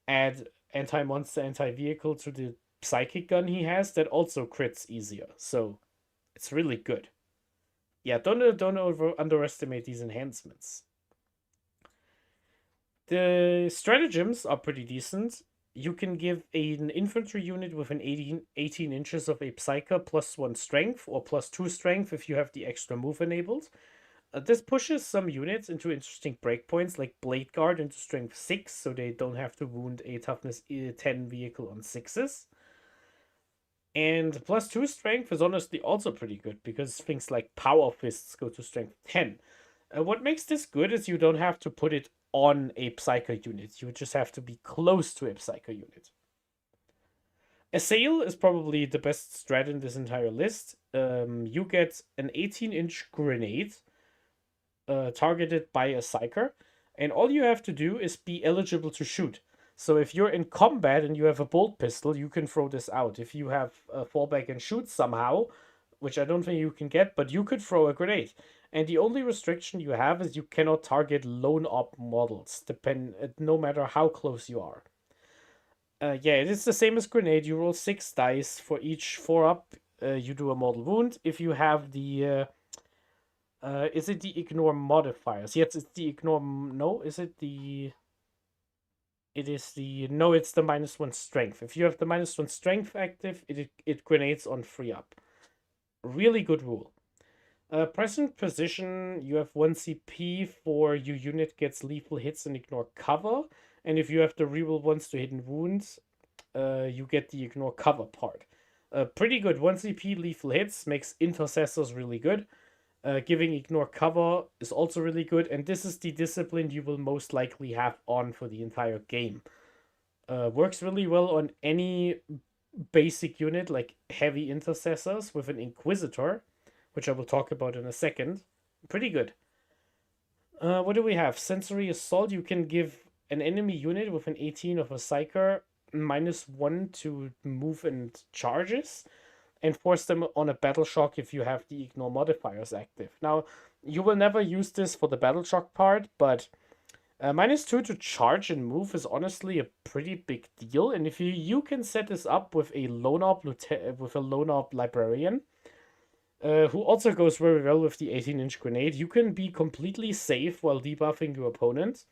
add anti-monster, anti-vehicle to the psychic gun he has, that also crits easier. So it's really good. Yeah, don't underestimate these enhancements. The stratagems are pretty decent. You can give an infantry unit with an 18 inches of a Psyker +1 strength or +2 strength if you have the extra move enabled. This pushes some units into interesting breakpoints, like Blade Guard into strength 6, so they don't have to wound a toughness 10 vehicle on 6s. And +2 strength is honestly also pretty good, because things like Power Fists go to strength 10. What makes this good is you don't have to put it on a Psyker unit. You just have to be close to a Psyker unit. Assail is probably the best strat in this entire list. You get an 18-inch grenade targeted by a Psyker, and all you have to do is be eligible to shoot. So if you're in combat and you have a bolt pistol, you can throw this out. If you have a fallback and shoot somehow, which I don't think you can get, but you could throw a grenade. And the only restriction you have is you cannot target lone op models, no matter how close you are. Yeah, it is the same as grenade. You roll 6 dice for each 4-up. You do a mortal wound. If you have the is it the ignore modifiers? Yes, it's the ignore. No, is it the? It is the. No, it's the -1 strength. If you have the -1 strength active, it grenades on 3-up. Really good rule. Present position, you have 1 CP for your unit gets lethal hits and ignore cover. And if you have the reroll ones to hidden wounds, you get the ignore cover part. Pretty good. 1 CP lethal hits makes intercessors really good. Giving ignore cover is also really good, and this is the discipline you will most likely have on for the entire game. Works really well on any basic unit like heavy intercessors with an Inquisitor, which I will talk about in a second. Pretty good. What do we have? Sensory Assault. You can give an enemy unit with an 18 of a Psyker -1 to move and charges, and force them on a battle shock if you have the ignore modifiers active. Now, you will never use this for the battle shock part, but -2 to charge and move is honestly a pretty big deal. And if you can set this up with a lone op Librarian, who also goes very well with the 18-inch grenade, you can be completely safe while debuffing your opponent,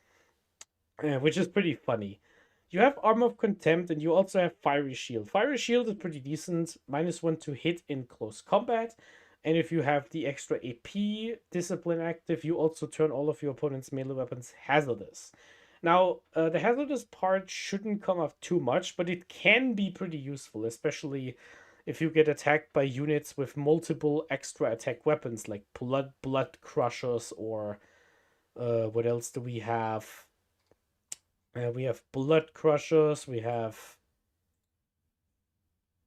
which is pretty funny. You have Armor of Contempt, and you also have Fiery Shield. Fiery Shield is pretty decent, -1 to hit in close combat. And if you have the extra AP discipline active, you also turn all of your opponent's melee weapons hazardous. Now, the hazardous part shouldn't come up too much, but it can be pretty useful, especially if you get attacked by units with multiple extra attack weapons like blood crushers, or what else do we have? We have blood crushers, we have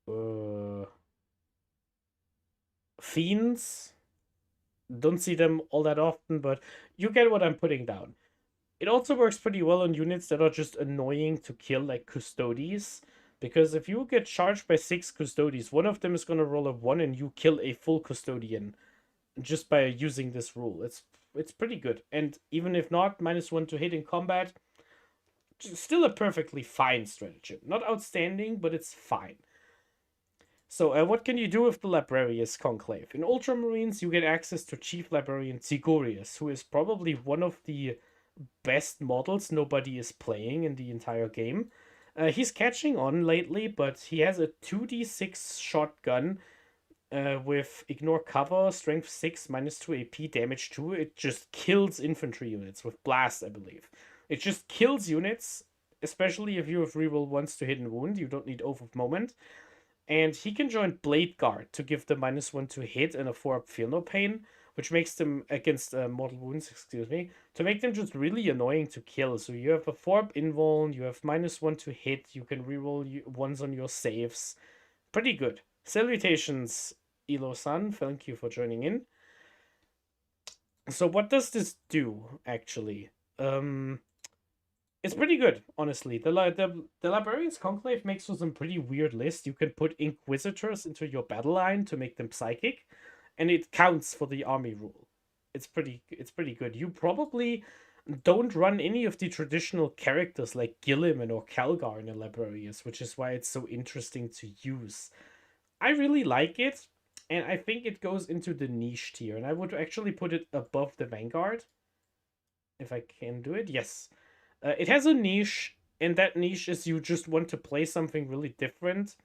uh, fiends. Don't see them all that often, but you get what I'm putting down. It also works pretty well on units that are just annoying to kill, like Custodes. Because if you get charged by 6 Custodes, one of them is going to roll a 1 and you kill a full Custodian just by using this rule. It's pretty good. And even if not, -1 to hit in combat, still a perfectly fine stratagem. Not outstanding, but it's fine. So, what can you do with the Librarius Conclave? In Ultramarines, you get access to Chief Librarian Sigorius, who is probably one of the best models nobody is playing in the entire game. He's catching on lately, but he has a 2d6 shotgun with Ignore Cover, Strength 6, -2 AP, Damage 2. It just kills infantry units with Blast, I believe. It just kills units, especially if you have reroll once to hit and wound. You don't need Oath of Moment. And he can join Blade Guard to give the -1 to hit and a 4-up Feel No Pain, which makes them against mortal wounds, excuse me, to make them just really annoying to kill. So you have a 4-up invuln, you have -1 to hit, you can reroll ones on your saves. Pretty good. Salutations, Ilo-san. Thank you for joining in. So what does this do, actually? It's pretty good, honestly. The Librarian's Conclave makes for some pretty weird list. You can put Inquisitors into your battle line to make them psychic, and it counts for the army rule. It's pretty good. You probably don't run any of the traditional characters like Gilliman or Calgar in a Librarius, which is why it's so interesting to use. I really like it, and I think it goes into the niche tier, and I would actually put it above the Vanguard. If I can do it, yes. It has a niche, and that niche is you just want to play something really different.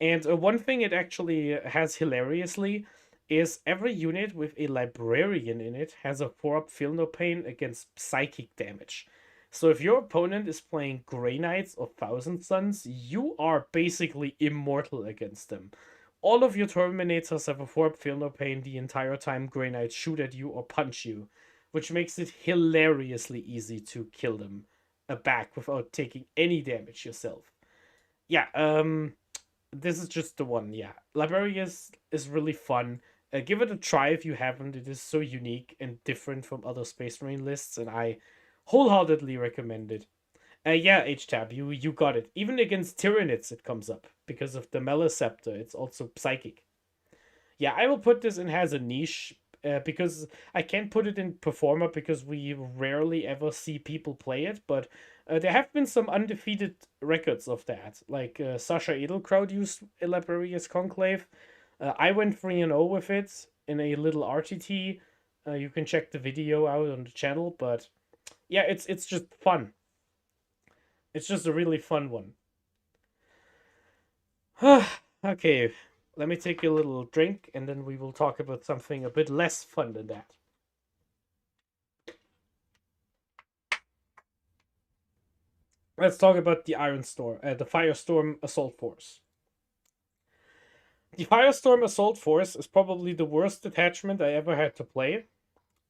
And one thing it actually has hilariously is every unit with a librarian in it has a 4-up Feel No Pain against psychic damage. So if your opponent is playing Grey Knights or Thousand Suns, you are basically immortal against them. All of your Terminators have a 4-up Feel No Pain the entire time Grey Knights shoot at you or punch you, which makes it hilariously easy to kill them back without taking any damage yourself. Yeah, this is just the one. Yeah, Librarius is really fun. Give it a try if you haven't. It is so unique and different from other Space Marine lists, and I wholeheartedly recommend it. Yeah, H-Tab, you got it. Even against Tyranids it comes up, because of the Meliceptor, it's also psychic. Yeah, I will put this in has a niche, because I can't put it in Performer because we rarely ever see people play it, but there have been some undefeated records of that. Like Sasha Edelkraut used Librarius Conclave. I went 3-0 with it in a little RTT. You can check the video out on the channel, but yeah, it's just fun. It's just a really fun one. Okay, let me take a little drink and then we will talk about something a bit less fun than that. Let's talk about the the Firestorm Assault Force. The Firestorm Assault Force is probably the worst detachment I ever had to play,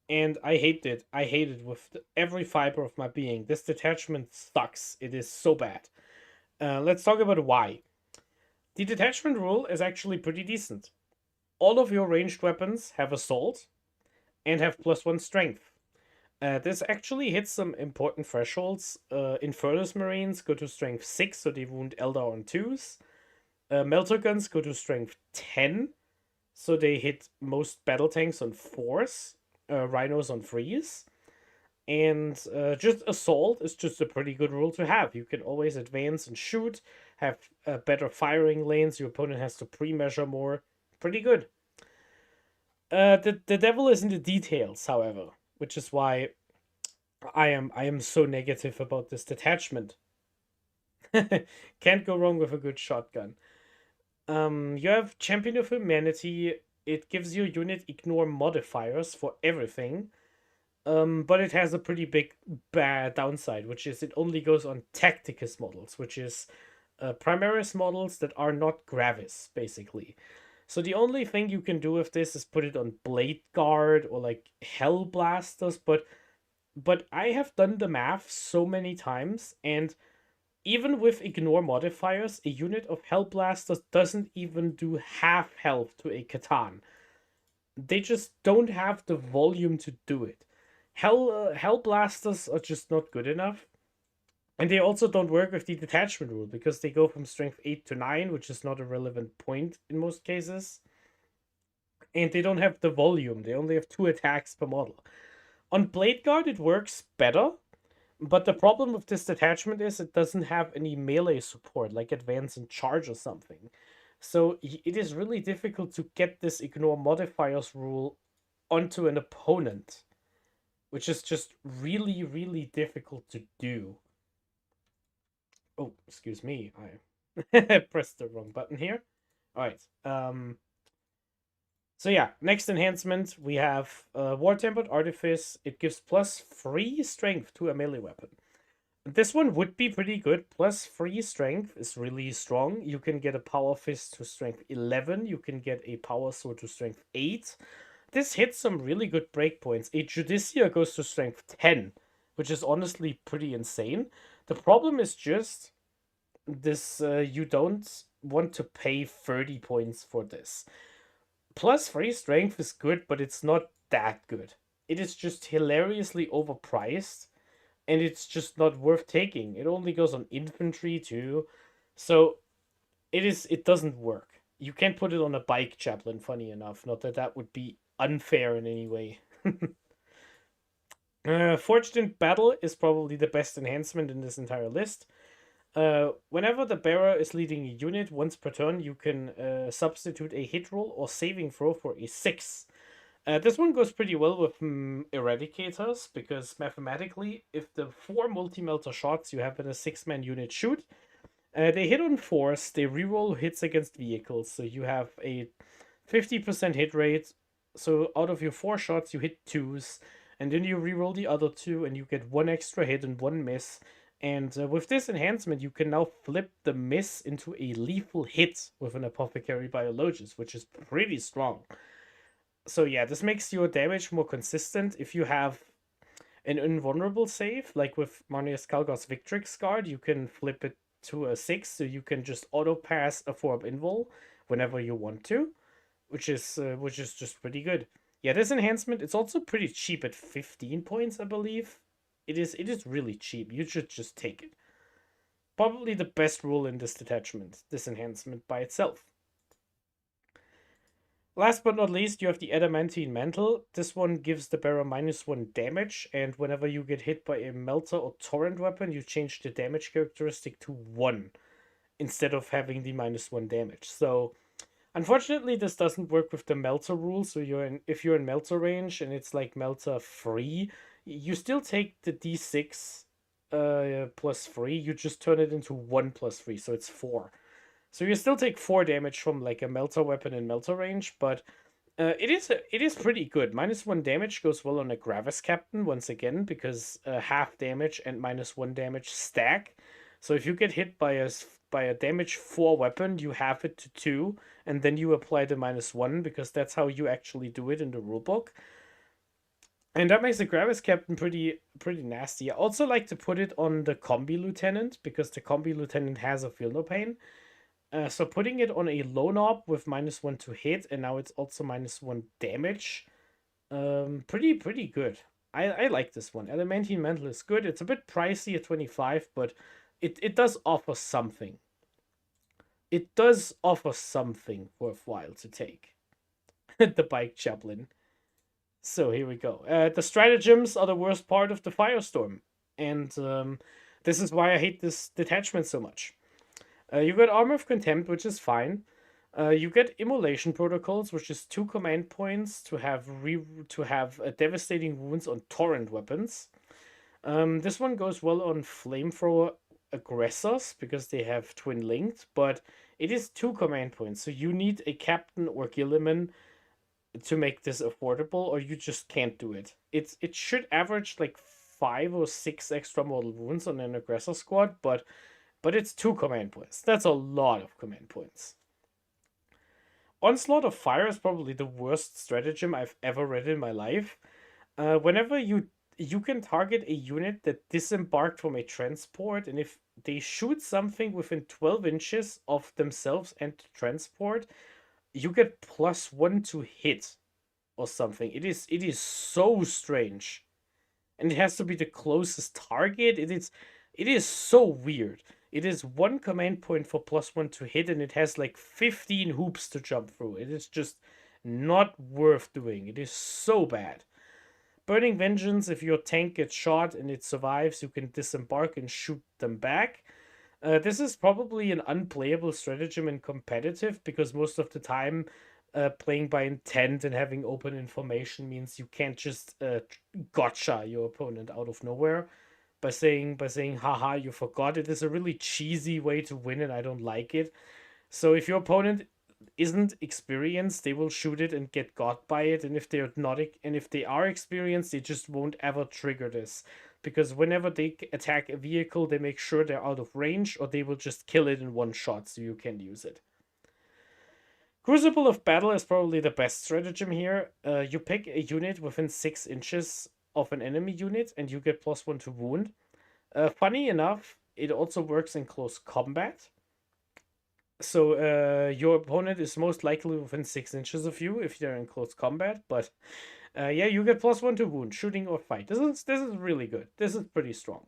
and I hate it. I hate it with every fiber of my being. This detachment sucks. It is so bad. Let's talk about why. The detachment rule is actually pretty decent. All of your ranged weapons have assault and have +1 strength. This actually hits some important thresholds. Infernus Marines go to strength 6, so they wound Eldar on 2s. Melter Guns go to strength 10, so they hit most battle tanks on 4s, Rhinos on 3s. And just Assault is just a pretty good rule to have. You can always advance and shoot, have better firing lanes, your opponent has to pre-measure more. Pretty good. The devil is in the details, however, which is why I am so negative about this detachment. Can't go wrong with a good shotgun. You have Champion of Humanity. It gives your unit ignore modifiers for everything. But it has a pretty big bad downside, which is it only goes on Tacticus models, which is Primaris models that are not Gravis, basically. So the only thing you can do with this is put it on Blade Guard or like Hell Blasters, but I have done the math so many times, and even with ignore modifiers, a unit of Hell Blasters doesn't even do half health to a Catan. They just don't have the volume to do it. Hell Blasters are just not good enough. And they also don't work with the detachment rule because they go from strength 8 to 9, which is not a relevant point in most cases. And they don't have the volume, they only have 2 attacks per model. On Blade Guard, it works better, but the problem with this detachment is it doesn't have any melee support, like advance and charge or something. So it is really difficult to get this ignore modifiers rule onto an opponent, which is just really, really difficult to do. Oh, excuse me, I pressed the wrong button here. All right. So yeah, next enhancement we have War Tempered Artifice. It gives +3 strength to a melee weapon. This one would be pretty good. +3 strength is really strong. You can get a Power Fist to strength 11. You can get a Power Sword to strength 8. This hits some really good breakpoints. A Judicia goes to strength 10, which is honestly pretty insane. The problem is just this you don't want to pay 30 points for this. +3 strength is good, but it's not that good. It is just hilariously overpriced, and it's just not worth taking. It only goes on infantry too, so it doesn't work. You can't put it on a bike chaplain, funny enough. Not that that would be unfair in any way. Forged in Battle is probably the best enhancement in this entire list. Whenever the bearer is leading a unit once per turn, you can substitute a hit roll or saving throw for a 6. This one goes pretty well with Eradicators, because mathematically, if the 4 multi-melter shots you have in a 6-man unit shoot, they hit on force, they reroll hits against vehicles, so you have a 50% hit rate. So out of your 4 shots, you hit 2s, and then you reroll the other 2, and you get 1 extra hit and 1 miss. And with this enhancement, you can now flip the miss into a lethal hit with an Apothecary Biologist, which is pretty strong. So yeah, this makes your damage more consistent. If you have an invulnerable save, like with Marneus Calgar's Victrix Guard, you can flip it to a 6, so you can just auto pass a 4-up invul whenever you want to, which is just pretty good. Yeah, this enhancement, it's also pretty cheap at 15 points, I believe. It is really cheap. You should just take it. Probably the best rule in this detachment, this enhancement by itself. Last but not least, you have the Adamantine Mantle. This one gives the bearer -1 damage, and whenever you get hit by a Melter or Torrent weapon, you change the damage characteristic to 1 instead of having the -1 damage. So, unfortunately, this doesn't work with the Melter rule. So if you're in Melter range and it's like Melter 3, you still take the D6 +3. You just turn it into 1 +3, so it's 4. So you still take 4 damage from like a Melter weapon in Melter range, but it is pretty good. -1 damage goes well on a Gravis Captain once again, because half damage and -1 damage stack. So if you get hit by a damage 4 weapon, you half it to 2, and then you apply the -1, because that's how you actually do it in the rulebook. And that makes the Gravis Captain pretty nasty. I also like to put it on the Combi Lieutenant, because the Combi Lieutenant has a Feel No Pain. So putting it on a low knob with -1 to hit, and now it's also -1 damage. Pretty good. I like this one. Adamantine Mantle is good. It's a bit pricey at 25, but it does offer something. It does offer something worthwhile to take. The Bike Chaplain. So here we go. The stratagems are the worst part of the Firestorm. And this is why I hate this detachment so much. You get Armor of Contempt, which is fine. You get Immolation Protocols, which is 2 command points to have devastating wounds on torrent weapons. This one goes well on Flamethrower aggressors because they have twin linked, but it is 2 command points, so you need a captain or Gilliman to make this affordable, or you just can't do it. It should average like 5 or 6 extra mortal wounds on an aggressor squad, but it's 2 command points. That's a lot of command points. Onslaught of Fire is probably the worst stratagem I've ever read in my life. Whenever you can target a unit that disembarked from a transport, and if they shoot something within 12 inches of themselves and the transport, you get +1 to hit or something. It is so strange. And it has to be the closest target. It is so weird. It is 1 command point for +1 to hit, and it has like 15 hoops to jump through. It is just not worth doing. It is so bad. Burning Vengeance, if your tank gets shot and it survives, you can disembark and shoot them back. This is probably an unplayable stratagem in competitive, because most of the time playing by intent and having open information means you can't just gotcha your opponent out of nowhere by saying haha, you forgot. It is a really cheesy way to win, and I don't like it. So if your opponent isn't experienced, they will shoot it and get got by it, and if they are experienced, they just won't ever trigger this, because whenever they attack a vehicle, they make sure they're out of range, or they will just kill it in one shot, so you can use it. Crucible of Battle is probably the best stratagem here. You pick a unit within 6 inches of an enemy unit, and you get +1 to wound. Funny enough, it also works in close combat. So your opponent is most likely within 6 inches of you if they're in close combat. But yeah, you get +1 to wound, shooting or fight. This is really good. This is pretty strong.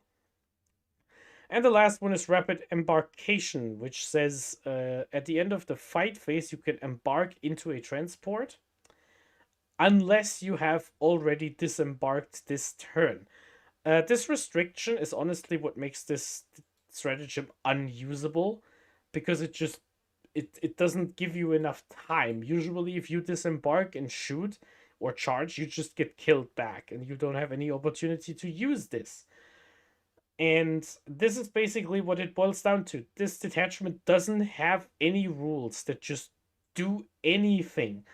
And the last one is Rapid Embarkation, which says at the end of the fight phase, you can embark into a transport unless you have already disembarked this turn. This restriction is honestly what makes this stratagem unusable, because it doesn't give you enough time. Usually, if you disembark and shoot or charge, you just get killed back, and you don't have any opportunity to use this. And this is basically what it boils down to. This detachment doesn't have any rules that just do anything.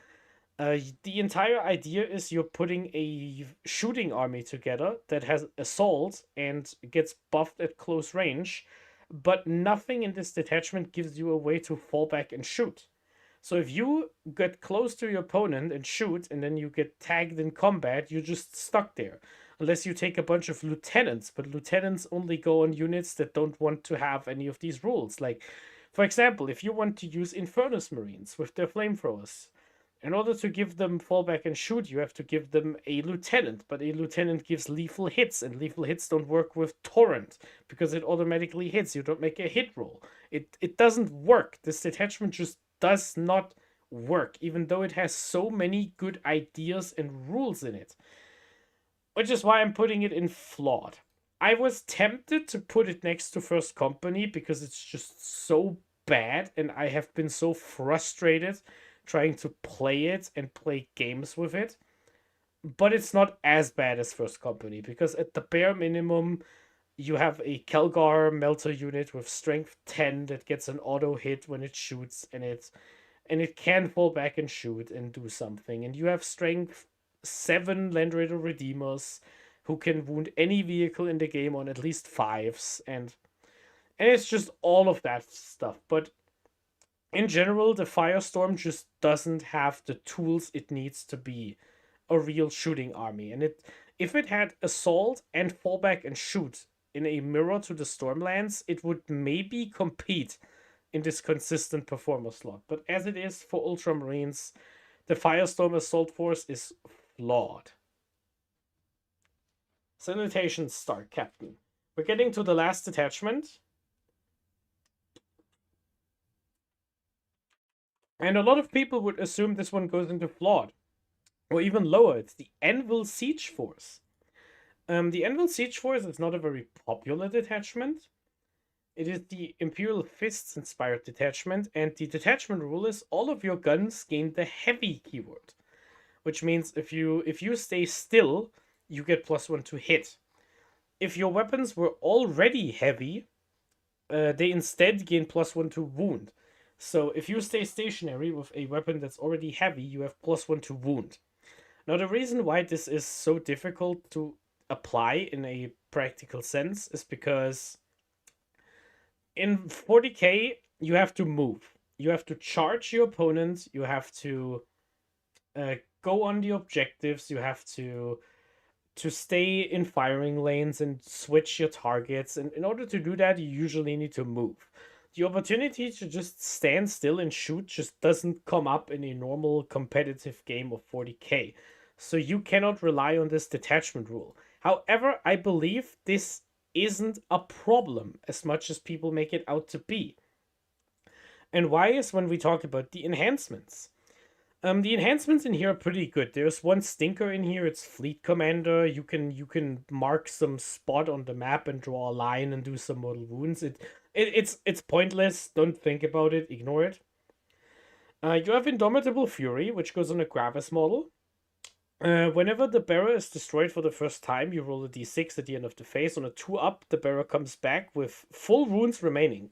The entire idea is you're putting a shooting army together that has assault and gets buffed at close range, but nothing in this detachment gives you a way to fall back and shoot. So if you get close to your opponent and shoot, and then you get tagged in combat, you're just stuck there. Unless you take a bunch of lieutenants, but lieutenants only go on units that don't want to have any of these rules. Like, for example, if you want to use Infernus Marines with their flamethrowers, in order to give them fallback and shoot, you have to give them a lieutenant, but a lieutenant gives lethal hits, and lethal hits don't work with Torrent, because it automatically hits. You don't make a hit roll. It doesn't work. This detachment just does not work, even though it has so many good ideas and rules in it. Which is why I'm putting it in flawed. I was tempted to put it next to First Company, because it's just so bad, and I have been so frustrated trying to play it and play games with it. But it's not as bad as First Company, because at the bare minimum, you have a Kelgar Melter unit with strength 10 that gets an auto hit when it shoots, and it can fall back and shoot and do something. And you have strength 7 Land Raider Redeemers who can wound any vehicle in the game on at least 5s, and it's just all of that stuff. But in general, the Firestorm just doesn't have the tools it needs to be a real shooting army. And if it had assault and fallback and shoot in a mirror to the Stormlands, it would maybe compete in this consistent performer slot. But as it is for Ultramarines, the Firestorm Assault Force is flawed. Salutations, Star Captain. We're getting to the last detachment. And a lot of people would assume this one goes into flawed. Or even lower, it's the Anvil Siege Force. The Anvil Siege Force is not a very popular detachment. It is the Imperial Fists inspired detachment, and the detachment rule is all of your guns gain the heavy keyword. Which means if you stay still, you get +1 to hit. If your weapons were already heavy, they instead gain +1 to wound. So if you stay stationary with a weapon that's already heavy, you have +1 to wound. Now, the reason why this is so difficult to apply in a practical sense is because in 40k, you have to move. You have to charge your opponent. You have to go on the objectives. You have to stay in firing lanes and switch your targets. And in order to do that, you usually need to move. The opportunity to just stand still and shoot just doesn't come up in a normal competitive game of 40k. So you cannot rely on this detachment rule. However, I believe this isn't a problem as much as people make it out to be. And why is when we talk about the enhancements. The enhancements in here are pretty good. There's one stinker in here. It's Fleet Commander. You can mark some spot on the map and draw a line and do some mortal wounds. It's pointless. Don't think about it. Ignore it. You have Indomitable Fury, which goes on a Gravis model. Whenever the bearer is destroyed for the first time, you roll a d6 at the end of the phase. On a 2-up, the bearer comes back with full wounds remaining.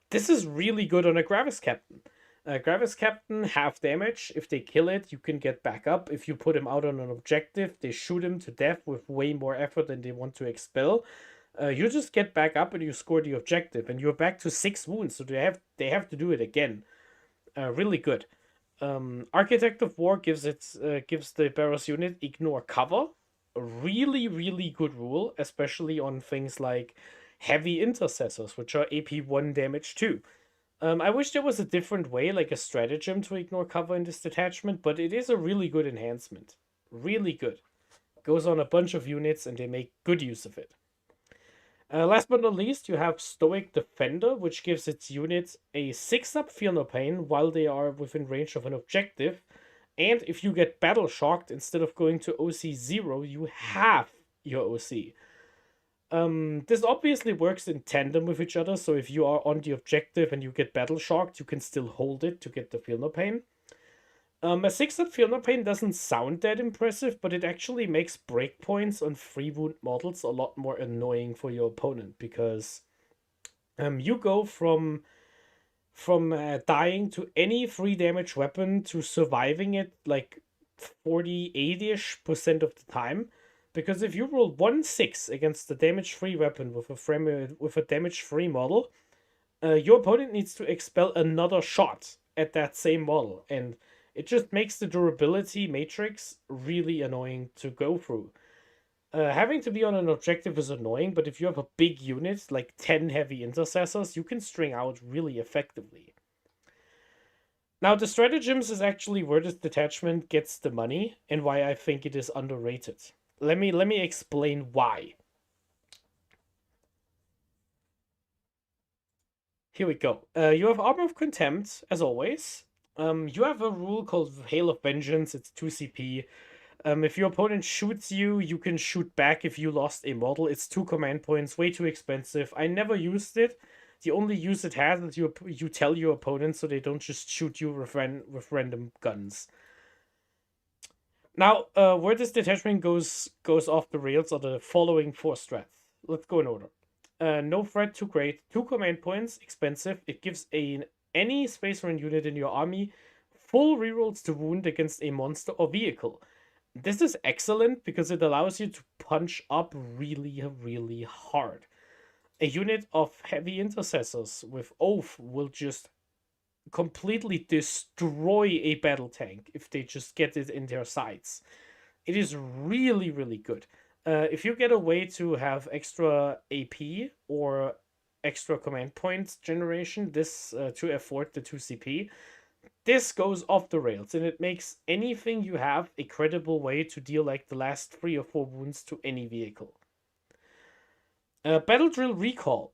This is really good on a Gravis Captain. Gravis Captain, half damage. If they kill it, you can get back up. If you put him out on an objective, they shoot him to death with way more effort than they want to expel. You just get back up and you score the objective, and you're back to 6 wounds. So they have to do it again. Really good. Architect of War gives the Barrows unit ignore cover. A really, really good rule, especially on things like heavy intercessors, which are AP1 damage too. I wish there was a different way, like a stratagem to ignore cover in this detachment, but it is a really good enhancement. Really good. Goes on a bunch of units and they make good use of it. Last but not least, you have Stoic Defender, which gives its units a 6-up Feel No Pain while they are within range of an objective. And if you get battle shocked, instead of going to OC 0, you have your OC. This obviously works in tandem with each other, so if you are on the objective and you get battle shocked, you can still hold it to get the Feel No Pain. A 6-up Feel No Pain doesn't sound that impressive, but it actually makes breakpoints on free wound models a lot more annoying for your opponent, because you go from dying to any free damage weapon to surviving it like 48-ish% of the time. Because if you roll 1-6 against the damage-free weapon with a damage-free model, your opponent needs to expel another shot at that same model, and it just makes the durability matrix really annoying to go through. Having to be on an objective is annoying, but if you have a big unit, like 10 heavy intercessors, you can string out really effectively. Now, the stratagems is actually where this detachment gets the money, and why I think it is underrated. Let me explain why. Here we go. You have Armor of Contempt, as always. You have a rule called Hail of Vengeance. It's 2 CP. If your opponent shoots you, you can shoot back if you lost a model. It's 2 command points, way too expensive. I never used it. The only use it has is you tell your opponent so they don't just shoot you with random guns. Now, where this detachment goes off the rails are the following 4 strats. Let's go in order. No threat, too great. 2 command points, expensive. It gives any Space Marine unit in your army full rerolls to wound against a monster or vehicle. This is excellent because it allows you to punch up really, really hard. A unit of heavy intercessors with Oath will just completely destroy a battle tank if they just get it in their sights. It is really, really good. If you get a way to have extra AP or extra command points generation, this to afford the 2 CP, this goes off the rails, and it makes anything you have a credible way to deal like the last 3 or 4 wounds to any vehicle. Battle Drill Recall.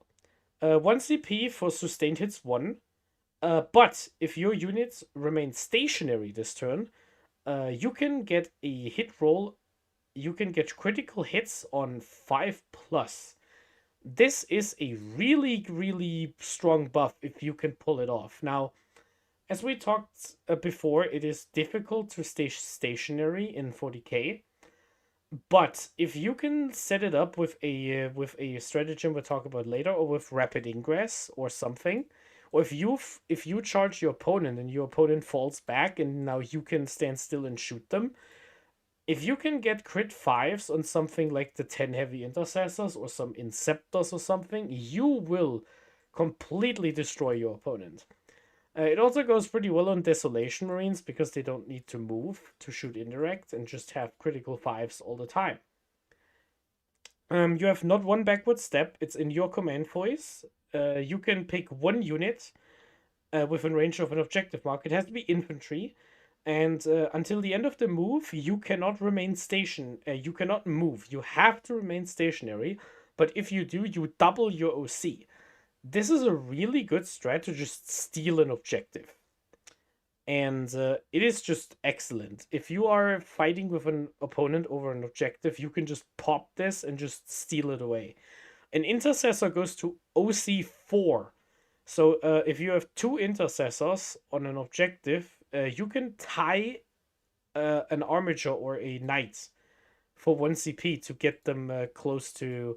1 CP for sustained hits 1. But if your units remain stationary this turn, you can get a hit roll. You can get critical hits on 5+. This is a really, really strong buff if you can pull it off. Now, as we talked before, it is difficult to stay stationary in 40k. But if you can set it up with a stratagem we'll talk about later, or with rapid ingress or something, Or if you charge your opponent and your opponent falls back and now you can stand still and shoot them, if you can get crit 5s on something like the 10 heavy intercessors or some inceptors or something, you will completely destroy your opponent. It also goes pretty well on Desolation Marines because they don't need to move to shoot indirect and just have critical 5s all the time. You have not one backward step, it's in your command voice. You can pick one unit within range of an objective mark. It has to be infantry. And until the end of the move, you cannot remain you cannot move. You have to remain stationary. But if you do, you double your OC. This is a really good strat to just steal an objective. And it is just excellent. If you are fighting with an opponent over an objective, you can just pop this and just steal it away. An intercessor goes to OC 4. So if you have 2 intercessors on an objective, you can tie an armature or a knight for 1 CP to get them close to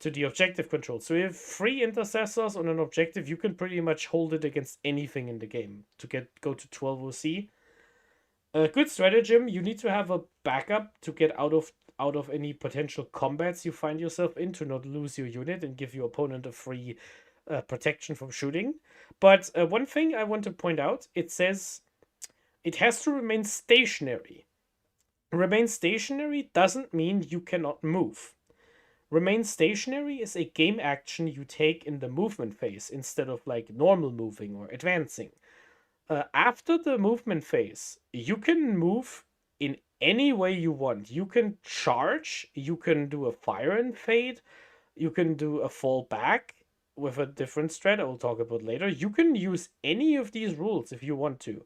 the objective control. So if 3 intercessors on an objective, you can pretty much hold it against anything in the game to go to 12 OC. A good stratagem, you need to have a backup to get out of any potential combats you find yourself in to not lose your unit and give your opponent a free protection from shooting. But one thing I want to point out, it says it has to remain stationary. Remain stationary doesn't mean you cannot move. Remain stationary is a game action you take in the movement phase instead of like normal moving or advancing. After the movement phase, you can move in any way you want. You can charge, you can do a fire and fade, you can do a fall back with a different strat I will talk about later. You can use any of these rules if you want to.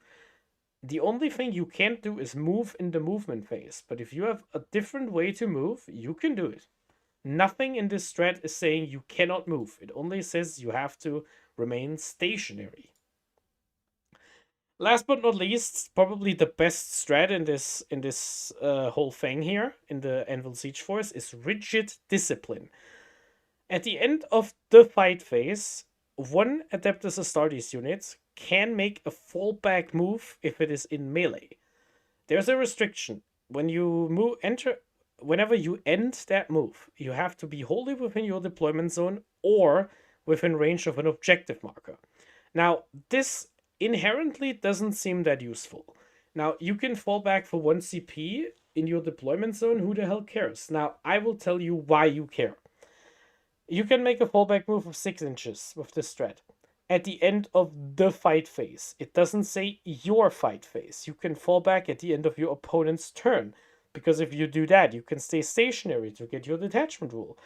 The only thing you can't do is move in the movement phase. But if you have a different way to move, you can do it. Nothing in this strat is saying you cannot move. It only says you have to remain stationary. Last but not least, probably the best strat in this whole thing here, in the Anvil Siege Force, is Rigid Discipline. At the end of the fight phase, one Adeptus Astartes unit can make a fallback move if it is in melee. There's a restriction. When you whenever you end that move, you have to be wholly within your deployment zone or within range of an objective marker. Now, this inherently doesn't seem that useful. Now, you can fall back for 1 CP in your deployment zone. Who the hell cares? Now, I will tell you why you care. You can make a fallback move of 6 inches with this strat at the end of the fight phase. It doesn't say your fight phase. You can fall back at the end of your opponent's turn, because if you do that, you can stay stationary to get your detachment rule.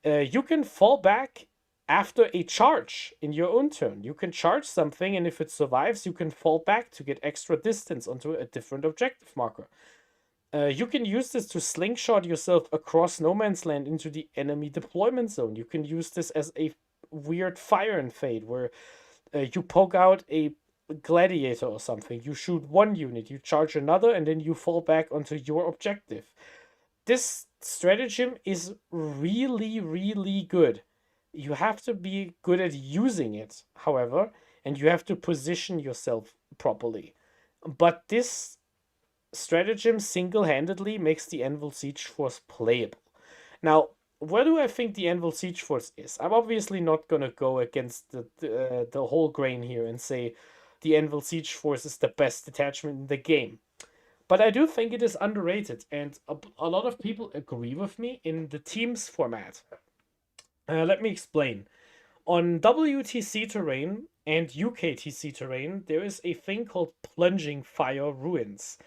You can fall back after a charge in your own turn. You can charge something, and if it survives, you can fall back to get extra distance onto a different objective marker. You can use this to slingshot yourself across no man's land into the enemy deployment zone. You can use this as a weird fire and fade where you poke out a gladiator or something. You shoot one unit, you charge another, and then you fall back onto your objective. This stratagem is really, really good. You have to be good at using it, however, and you have to position yourself properly. But this stratagem single-handedly makes the Anvil Siege Force playable. Now, where do I think the Anvil Siege Force is? I'm obviously not going to go against the whole grain here and say the Anvil Siege Force is the best detachment in the game. But I do think it is underrated, and a lot of people agree with me in the teams format. Let me explain. On WTC terrain and UKTC terrain, there is a thing called Plunging Fire Ruins,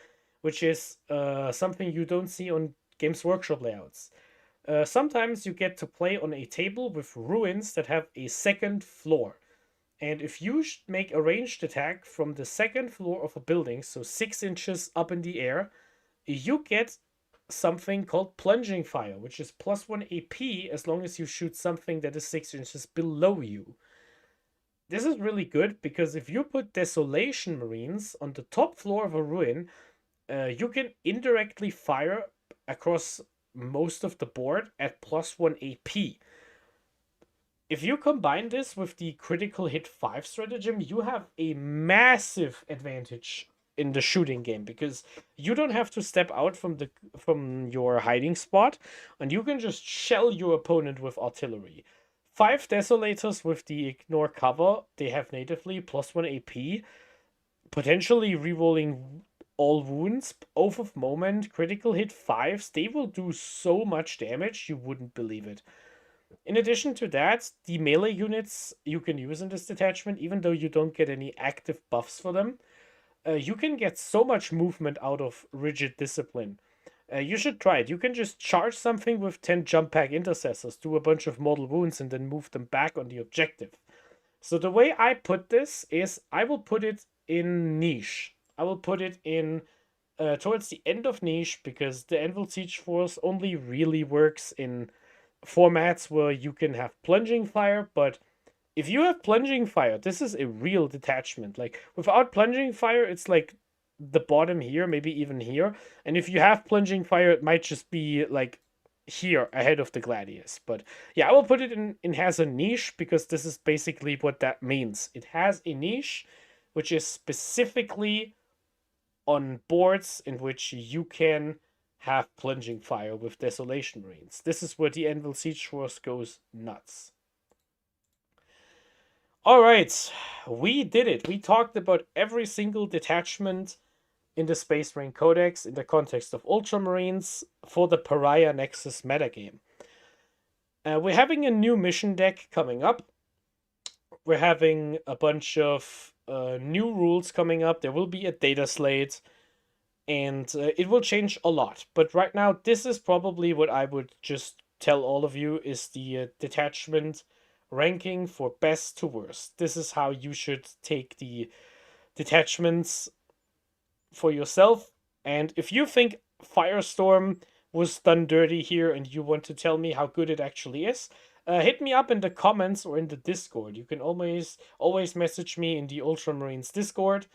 which is something you don't see on Games Workshop layouts. Sometimes you get to play on a table with ruins that have a second floor. And if you make a ranged attack from the second floor of a building, so 6 inches up in the air, you get something called Plunging Fire, which is +1 AP as long as you shoot something that is 6 inches below you. This is really good because if you put Desolation Marines on the top floor of a ruin, you can indirectly fire across most of the board at +1 AP. if you combine this with the critical hit 5 stratagem, you have a massive advantage in the shooting game, because you don't have to step out from your hiding spot, and you can just shell your opponent with artillery. 5 desolators with the ignore cover they have natively, +1 AP, potentially rerolling all wounds, oath of moment, critical hit 5s. They will do so much damage, you wouldn't believe it. In addition to that, the melee units you can use in this detachment, even though you don't get any active buffs for them, you can get so much movement out of rigid discipline. You should try it. You can just charge something with 10 jump pack intercessors, do a bunch of mortal wounds, and then move them back on the objective. So the way I put this is I will put it in niche. I will put it in towards the end of niche, because the Anvil Siege Force only really works in formats where you can have plunging fire. But if you have plunging fire, this is a real detachment. Like, without plunging fire, it's like the bottom here, maybe even here. And if you have plunging fire, it might just be like here ahead of the Gladius. But yeah, I will put it in has a niche, because this is basically what that means. It has a niche which is specifically on boards in which you can have plunging fire with Desolation Marines. This is where the Anvil Siege Force goes nuts. Alright, we did it. We talked about every single detachment in the Space Marine Codex in the context of Ultramarines for the Pariah Nexus metagame. We're having a new mission deck coming up. We're having a bunch of new rules coming up. There will be a data slate, and it will change a lot. But right now, this is probably what I would just tell all of you is the detachment ranking for best to worst. This is how you should take the detachments for yourself. And if you think Firestorm was done dirty here and you want to tell me how good it actually is, hit me up in the comments or in the Discord. You can always message me in the Ultramarines Discord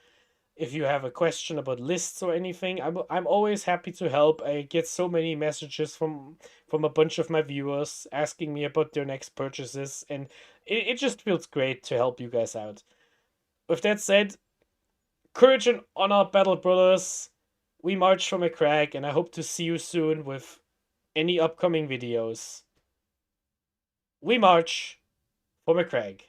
if you have a question about lists or anything. I'm always happy to help. I get so many messages from a bunch of my viewers asking me about their next purchases, and it just feels great to help you guys out. With that said, courage and honor, battle brothers. We march from a crag, and I hope to see you soon with any upcoming videos. We march from a crag.